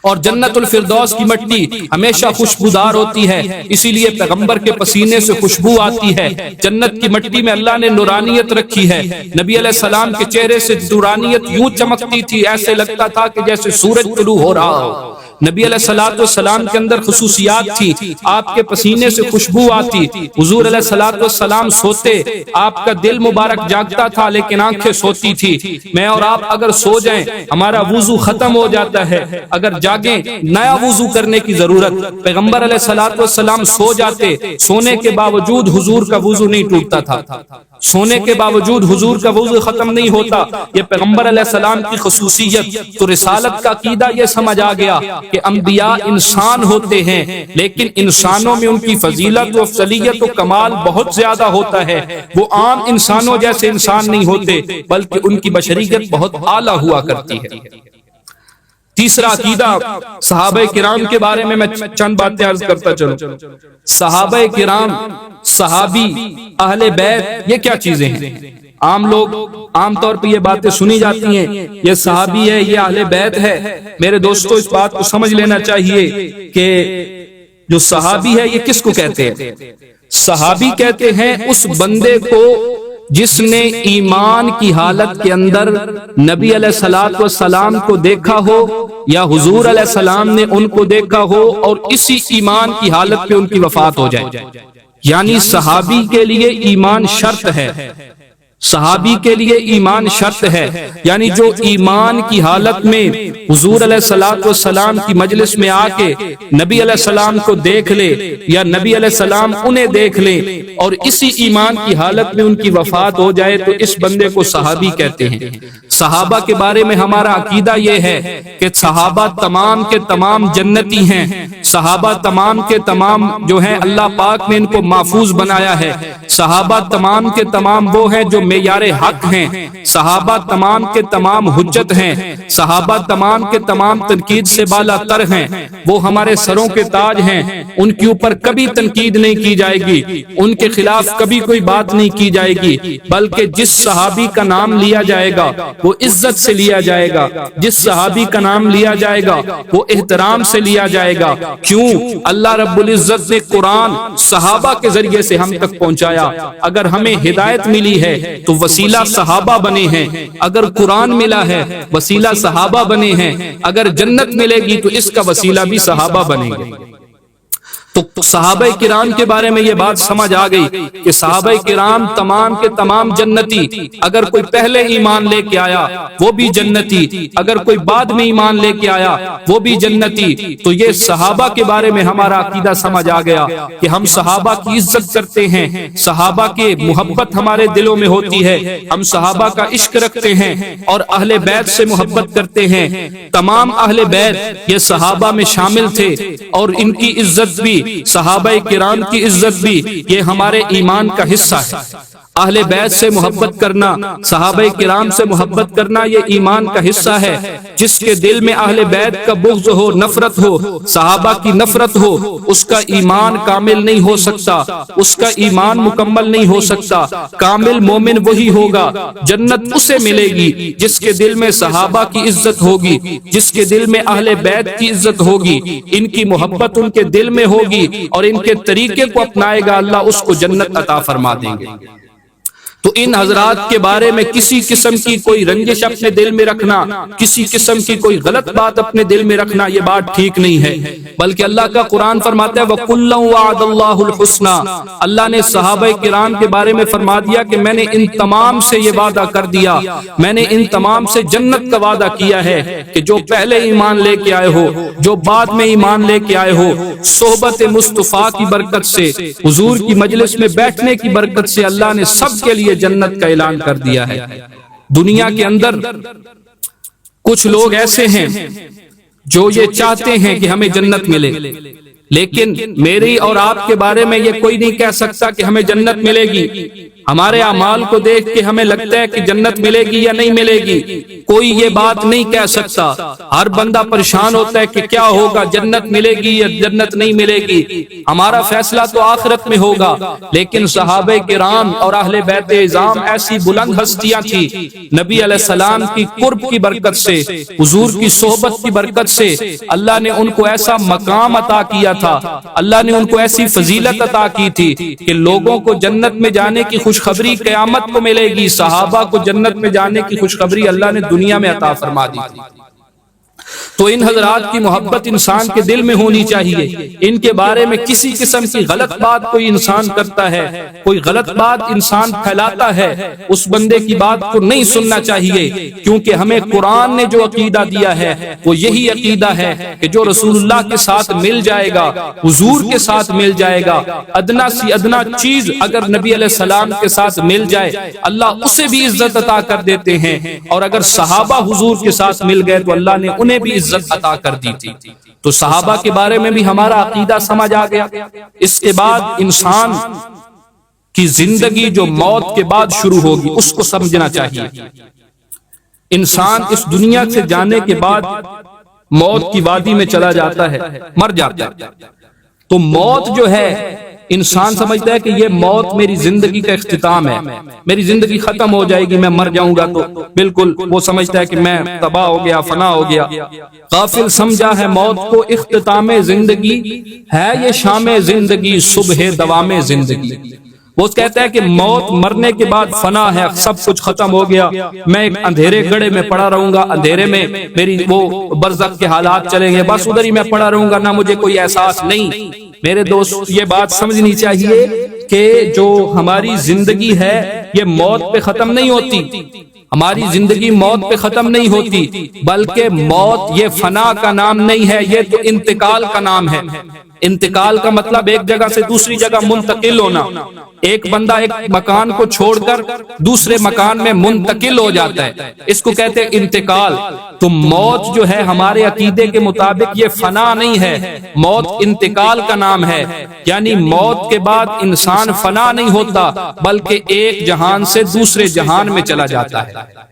Speaker 1: اور جنت الفردوس کی مٹی ہمیشہ خوشبودار ہوتی ہے، اسی لیے پیغمبر کے پسینے سے خوشبو آتی ہے۔ جنت کی مٹی میں اللہ نے نورانیت رکھی ہے، نبی علیہ السلام کے چہرے سے نورانیت یوں چمکتی تھی، ایسے لگتا تھا کہ جیسے سورج طلوع ہو رہا ہو۔ نبی علیہ الصلوۃ والسلام کے اندر خصوصیات تھی، آپ کے پسینے سے خوشبو آتی۔ حضور علیہ الصلوۃ والسلام سوتے، آپ کا دل مبارک جاگتا تھا لیکن آنکھیں سوتی تھی۔ میں اور آپ اگر سو جائیں ہمارا وضو ختم ہو جاتا ہے، اگر جاگیں نیا وضو کرنے کی ضرورت۔ پیغمبر علیہ الصلوۃ والسلام سو جاتے، سونے کے باوجود حضور کا وضو نہیں ٹوٹتا تھا، سونے کے باوجود حضور کا وضو ختم نہیں ہوتا۔ یہ پیغمبر علیہ السلام کی خصوصیت۔ تو رسالت کا عقیدہ یہ سمجھ آ گیا کہ انبیاء انسان ہوتے ہیں، لیکن انسانوں میں ان کی فضیلت و افضلیت و کمال بہت زیادہ ہوتا ہے۔ وہ عام انسانوں جیسے انسان نہیں ہوتے بلکہ ان کی بشریت بہت اعلیٰ ہوا کرتی ہے۔ تیسرا عقیدہ صحابہ کرام کے بارے میں چند باتیں عرض کرتا چلوں۔ صحابہ کرام، صحابی، اہل بیت، یہ کیا چیزیں ہیں؟ عام لوگ عام طور پہ یہ باتیں سنی جاتی ہیں، یہ صحابی ہے، یہ اہل بیت ہے۔ میرے دوستو اس بات کو سمجھ لینا چاہیے کہ جو صحابی ہے یہ کس کو کہتے ہیں؟ صحابی کہتے ہیں اس بندے کو جس نے ایمان کی حالت کے اندر نبی علیہ الصلوۃ والسلام کو دیکھا ہو یا حضور علیہ السلام نے ان کو دیکھا ہو اور اسی ایمان کی حالت پہ ان کی وفات ہو جائے، یعنی صحابی کے لیے ایمان شرط ہے، صحابی کے لیے ایمان شرط ہے، یعنی جو ایمان کی حالت میں حضور علیہ الصلوۃ والسلام کی مجلس میں آ کے نبی علیہ السلام کو دیکھ لے یا نبی علیہ السلام انہیں دیکھ لے اور اسی ایمان کی حالت میں ان کی وفات ہو جائے تو اس بندے کو صحابی کہتے ہیں۔ صحابہ کے بارے میں ہمارا عقیدہ یہ ہے کہ صحابہ تمام کے تمام جنتی ہیں، صحابہ تمام کے تمام جو ہیں اللہ پاک نے ان کو محفوظ بنایا ہے، صحابہ تمام کے تمام وہ ہیں جو معیار حق ہیں، صحابہ تمام کے تمام حجت ہیں، صحابہ تمام کے تمام تنقید سے بالا تر ہیں، وہ ہمارے سروں کے تاج ہیں، ان کے اوپر کبھی تنقید نہیں کی جائے گی، ان کے خلاف کبھی کوئی بات نہیں کی جائے گی، بلکہ جس صحابی کا نام لیا جائے گا وہ عزت سے لیا جائے گا، جس صحابی کا نام لیا جائے گا وہ احترام سے لیا جائے گا۔ کیوں؟ اللہ رب العزت نے قرآن صحابہ کے ذریعے سے ہم تک پہنچایا۔ اگر ہمیں ہدایت ملی ہے تو وسیلہ صحابہ بنے ہیں، اگر قرآن ملا ہے وسیلہ صحابہ بنے ہیں، اگر جنت ملے گی تو اس کا وسیلہ بھی صحابہ بنے گے۔ تو صحابہ کرام کے بارے میں یہ بات سمجھ آ گئی کہ صحابہ کرام تمام کے تمام جنتی، اگر کوئی پہلے ایمان لے کے آیا وہ بھی جنتی، اگر کوئی بعد میں ایمان لے کے آیا وہ بھی جنتی۔ تو یہ صحابہ کے بارے میں ہمارا عقیدہ سمجھ آ گیا کہ ہم صحابہ کی عزت کرتے ہیں، صحابہ کی محبت ہمارے دلوں میں ہوتی ہے، ہم صحابہ کا عشق رکھتے ہیں اور اہل بیت سے محبت کرتے ہیں۔ تمام اہل بیت یہ صحابہ میں شامل تھے اور ان کی عزت بھی، صحابہ کرام کی عزت بھی، یہ ہمارے ایمان کا حصہ ہے۔ اہل بیت سے محبت کرنا، صحابہ کرام سے محبت کرنا یہ ایمان کا حصہ ہے۔ جس کے دل میں اہل بیت کا بغض ہو، نفرت ہو، صحابہ کی نفرت ہو، اس کا ایمان کامل نہیں ہو سکتا، اس کا ایمان مکمل نہیں ہو سکتا۔ کامل مومن وہی ہوگا، جنت اسے ملے گی جس کے دل میں صحابہ کی عزت ہوگی، جس کے دل میں اہل بیت کی عزت ہوگی، ان کی محبت ان کے دل میں ہوگی اور ان کے طریقے کو اپنائے گا، اللہ اس کو جنت عطا فرما دیں گے۔ تو ان حضرات کے بارے میں کسی قسم کی کوئی رنجش اپنے دل میں رکھنا، کسی قسم کی کوئی غلط بات اپنے دل میں رکھنا، یہ بات ٹھیک نہیں ہے۔ بلکہ اللہ کا قرآن فرماتا ہے وَكُلًّا وَعَدَ اللَّهُ الْحُسْنَى، اللہ نے صحابہ کرام کے بارے میں فرما دیا کہ میں نے ان تمام سے یہ وعدہ کر دیا، میں نے ان تمام سے جنت کا وعدہ کیا ہے کہ جو پہلے ایمان لے کے آئے ہو، جو بعد میں ایمان لے کے آئے ہو، صحبت مصطفیٰ کی برکت سے، حضور کی مجلس میں بیٹھنے کی برکت سے اللہ نے سب کے لیے جنت کا اعلان کر دیا ہے۔ دنیا کے اندر کچھ لوگ ایسے ہیں جو یہ چاہتے ہیں کہ ہمیں جنت ملے، لیکن میری اور آپ کے بارے میں یہ کوئی نہیں کہہ سکتا کہ ہمیں جنت ملے گی۔ ہمارے اعمال کو دیکھ کے ہمیں لگتا ہے کہ جنت ملے گی یا نہیں ملے گی، کوئی یہ بات نہیں کہہ سکتا۔ ہر بندہ پریشان ہوتا ہے کہ کیا ہوگا، جنت ملے گی یا جنت نہیں ملے گی۔ ہمارا فیصلہ تو آخرت میں ہوگا، لیکن صحابہ کرام اور اہل بیت اعظام ایسی بلند ہستیاں تھیں، نبی علیہ السلام کی قرب کی برکت سے، حضور کی صحبت کی برکت سے اللہ نے ان کو ایسا مقام عطا کیا تھا، اللہ نے ان کو ایسی فضیلت عطا کی تھی کہ لوگوں کو جنت میں جانے کی خوشخبری قیامت کو ملے گی، صحابہ کو جنت میں جانے کی خوشخبری اللہ نے دنیا میں عطا فرما دی تھی۔ تو ان حضرات کی محبت انسان کے دل میں ہونی چاہیے۔ ان کے بارے میں کسی قسم کی غلط بات کوئی انسان کرتا ہے، کوئی غلط بات انسان پھیلاتا ہے، اس بندے کی بات کو نہیں سننا چاہیے، کیونکہ ہمیں قرآن نے جو عقیدہ دیا ہے وہ یہی عقیدہ ہے کہ جو رسول اللہ کے ساتھ مل جائے گا، حضور کے ساتھ مل جائے گا، ادنا سی ادنا چیز اگر نبی علیہ السلام کے ساتھ مل جائے اللہ اسے بھی عزت عطا کر دیتے ہیں، اور اگر صحابہ حضور کے ساتھ مل گئے تو اللہ نے انہیں بھی عزت عطا کر دی تھی۔ تو صحابہ کے بارے میں بھی ہمارا عقیدہ سمجھ آ گیا۔ اس کے بعد انسان کی زندگی جو موت کے بعد شروع ہوگی اس کو سمجھنا چاہیے۔ انسان اس دنیا سے جانے کے بعد موت کی وادی میں چلا جاتا ہے، مر جاتا ہے۔ تو موت جو ہے انسان سمجھتا ہے کہ یہ موت میری زندگی کا اختتام ہے، میری زندگی ختم ہو جائے گی، میں مر جاؤں گا تو بالکل وہ سمجھتا ہے کہ میں تباہ ہو گیا، فنا ہو گیا۔ غافل سمجھا ہے موت کو اختتام زندگی ہے یہ شام زندگی، صبح دوام زندگی۔ وہ کہتا ہے کہ موت مرنے کے بعد فنا ہے، سب کچھ ختم ہو گیا، میں ایک اندھیرے گڑھے میں پڑا رہوں گا، اندھیرے میں میری وہ برزخ کے حالات چلیں گے، بس ادھر ہی میں پڑا رہوں گا، نہ مجھے کوئی احساس نہیں۔ میرے دوست یہ بات سمجھنی چاہیے کہ جو ہماری زندگی ہے یہ موت پہ ختم نہیں ہوتی، ہماری زندگی موت پہ ختم نہیں ہوتی، بلکہ موت یہ فنا کا نام نہیں ہے، یہ تو انتقال کا نام ہے۔ انتقال کا مطلب ایک جگہ سے دوسری جگہ منتقل ہونا۔ ایک بندہ ایک مکان کو چھوڑ کر دوسرے مکان میں منتقل ہو جاتا ہے، اس کو کہتے ہیں انتقال۔ تو موت جو ہے ہمارے عقیدے کے مطابق یہ فنا نہیں ہے، موت انتقال کا نام ہے، یعنی موت کے بعد انسان فنا نہیں ہوتا بلکہ ایک جہان سے دوسرے جہان میں چلا جاتا ہے،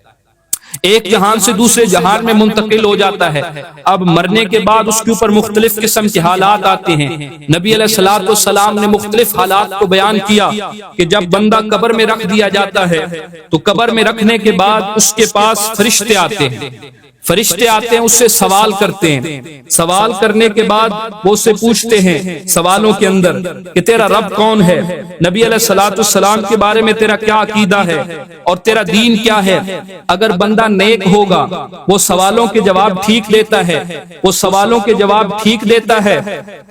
Speaker 1: ایک جہان سے دوسرے جہان میں منتقل ہو جاتا ہے۔ اب مرنے کے بعد اس کے اوپر مختلف قسم کے حالات آتے ہیں۔ نبی علیہ الصلوۃ والسلام نے مختلف حالات کو بیان کیا کہ جب بندہ قبر میں رکھ دیا جاتا ہے تو قبر میں رکھنے کے بعد اس کے پاس فرشتے آتے ہیں، فرشتے آتے ہیں، اس سے سوال کرتے ہیں، سوال کرنے کے بعد وہ اس سے پوچھتے ہیں سوالوں کے اندر کہ تیرا رب کون ہے، نبی علیہ الصلوۃ والسلام کے بارے میں تیرا کیا عقیدہ ہے اور تیرا دین کیا ہے۔ اگر بندہ نیک ہوگا، وہ سوالوں کے جواب ٹھیک دیتا ہے، وہ سوالوں کے جواب ٹھیک دیتا ہے۔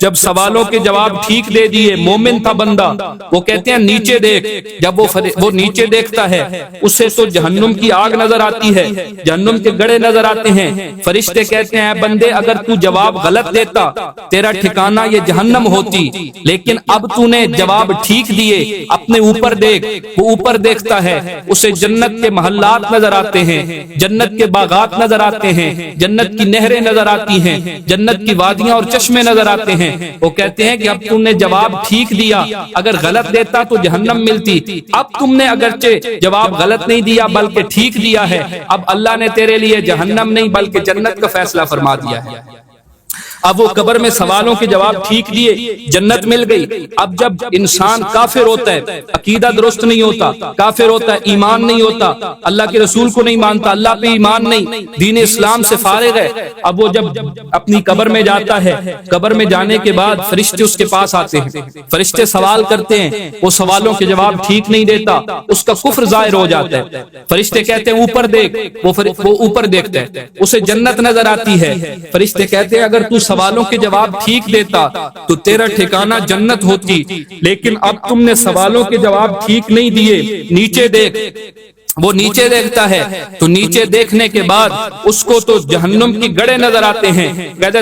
Speaker 1: جب سوالوں کے جواب ٹھیک دے دیے، مومن تھا بندہ، وہ کہتے ہیں نیچے دیکھ۔ جب وہ نیچے دیکھتا ہے، اسے تو جہنم کی آگ نظر آتی ہے، جہنم کے گڑھے نظر آتے ہیں۔ فرشتے کہتے ہیں اے بندے، اگر تو جواب غلط دیتا تیرا ٹھکانہ یہ جہنم ہوتی، لیکن اب تو نے جواب ٹھیک دیے، اپنے اوپر دیکھ۔ وہ اوپر دیکھتا ہے، اسے جنت کے محلات نظر آتے ہیں، جنت کے باغات نظر آتے ہیں، جنت کی نہریں نظر آتی ہیں، جنت کی وادیاں اور چشمے نظر آتے ہیں۔ وہ کہتے ہیں کہ اب تم نے جواب ٹھیک دیا، اگر غلط دیتا تو جہنم ملتی، اب تم نے اگرچہ جواب غلط نہیں دیا بلکہ ٹھیک دیا ہے، اب اللہ نے تیرے لیے جہنم نہیں بلکہ جنت کا فیصلہ فرما دیا ہے۔ اب وہ قبر میں سوالوں کے جواب ٹھیک دیے، جنت مل گئی۔ اب جب انسان کافر ہوتا ہے، عقیدہ درست نہیں ہوتا، کافر ہوتا ہے، ایمان نہیں ہوتا، اللہ کے رسول کو نہیں مانتا، اللہ پہ ایمان نہیں، دین اسلام سے فارغ ہے، اب وہ جب اپنی قبر میں جاتا ہے، قبر میں جانے کے بعد فرشتے اس کے پاس آتے ہیں، فرشتے سوال کرتے ہیں، وہ سوالوں کے جواب ٹھیک نہیں دیتا، اس کا کفر ظاہر ہو جاتا ہے۔ فرشتے کہتے ہیں اوپر دیکھ، وہ اوپر دیکھتا ہے، اسے جنت نظر آتی ہے۔ فرشتے کہتے ہیں اگر تو سوالوں کے جواب ٹھیک دیتا تو تیرا ٹھکانہ جنت ہوتی، لیکن اب تم نے سوالوں کے جواب ٹھیک نہیں دیے، نیچے دیکھ۔ وہ نیچے دیکھتا ہے تو نیچے دیکھنے کے بعد اس کو تو جہنم کی گڑھے نظر آتے ہیں۔ کہتے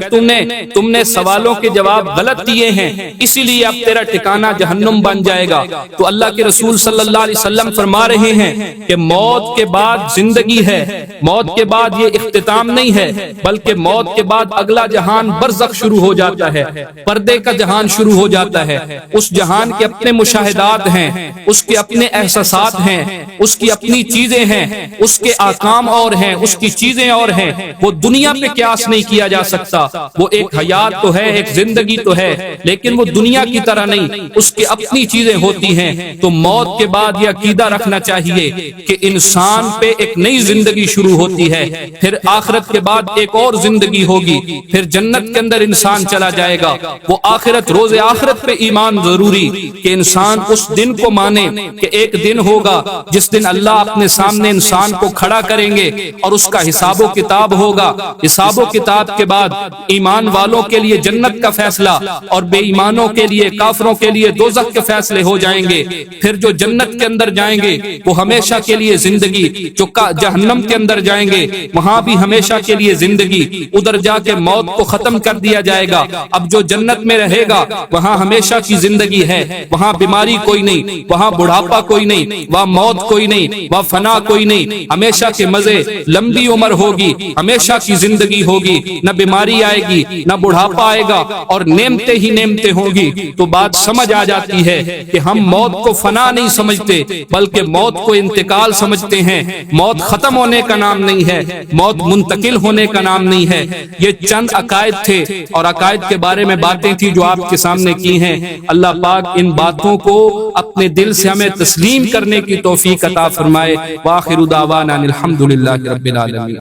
Speaker 1: تم نے سوالوں کے جواب غلط دیے ہیں، اسی لیے اب تیرا ٹھکانہ جہنم بن جائے گا۔ تو اللہ کے رسول صلی اللہ علیہ وسلم فرما رہے ہیں کہ موت کے بعد زندگی ہے، موت کے بعد یہ اختتام نہیں ہے، بلکہ موت کے بعد اگلا جہان برزخ شروع ہو جاتا ہے، پردے کا جہان شروع ہو جاتا ہے۔ اس جہان کے اپنے مشاہدات ہیں، اس کے اپنے احساسات ہیں، اس کی اپنی چیزیں ہیں، اس کے آکام اور ہیں، اس کی چیزیں اور ہیں، وہ دنیا پہ قیاس نہیں کیا جا سکتا۔ وہ ایک حیات تو ہے، ایک زندگی تو ہے، لیکن وہ دنیا کی طرح نہیں، اس کی اپنی چیزیں ہوتی ہیں۔ تو موت کے بعد یہ عقیدہ رکھنا چاہیے کہ انسان پہ ایک نئی زندگی شروع ہوتی ہے، پھر آخرت کے بعد ایک اور زندگی ہوگی، پھر جنت کے اندر انسان چلا جائے گا۔ وہ آخرت، روز آخرت پہ ایمان ضروری کہ انسان اس دن کو مانے کہ ایک دن ہوگا جس دن اللہ اپنے سامنے انسان کو کھڑا کریں گے اور اس کا حساب و کتاب ہوگا۔ حساب و کتاب کے بعد ایمان والوں کے لیے جنت کا فیصلہ اور بے ایمانوں کے لیے، کافروں کے لیے دوزخ کے فیصلے ہو جائیں گے۔ پھر جو جنت کے اندر جائیں گے وہ ہمیشہ کے لیے زندگی، جو جہنم کے اندر جائیں گے وہاں بھی ہمیشہ کے لیے زندگی، ادھر جا کے موت کو ختم کر دیا جائے گا۔ اب جو جنت میں رہے گا وہاں ہمیشہ کی زندگی ہے، وہاں بیماری کوئی نہیں، وہاں بڑھاپا کوئی نہیں، وہاں موت کوئی نہیں، وہاں فنا کوئی نہیں، ہمیشہ کے مزے، لمبی عمر ہوگی، ہمیشہ کی زندگی ہوگی، نہ بیماری آئے گی، نہ بڑھاپا آئے گا، اور نعمتیں ہی نعمتیں ہوں گی۔ تو بات سمجھ آ جاتی ہے کہ ہم موت کو فنا نہیں سمجھتے بلکہ موت کو انتقال سمجھتے ہیں۔ موت ختم ہونے کا نام نہیں ہے، موت منتقل ہونے کا نام نہیں ہے۔ یہ چند عقائد تھے اور عقائد کے بارے میں باتیں تھی جو آپ کے سامنے کی ہیں۔ اللہ پاک ان باتوں کو اپنے دل سے ہمیں تسلیم کرنے کی توفیق عطا فرمائے۔ وآخر دعوانا الحمد للہ رب العالمین۔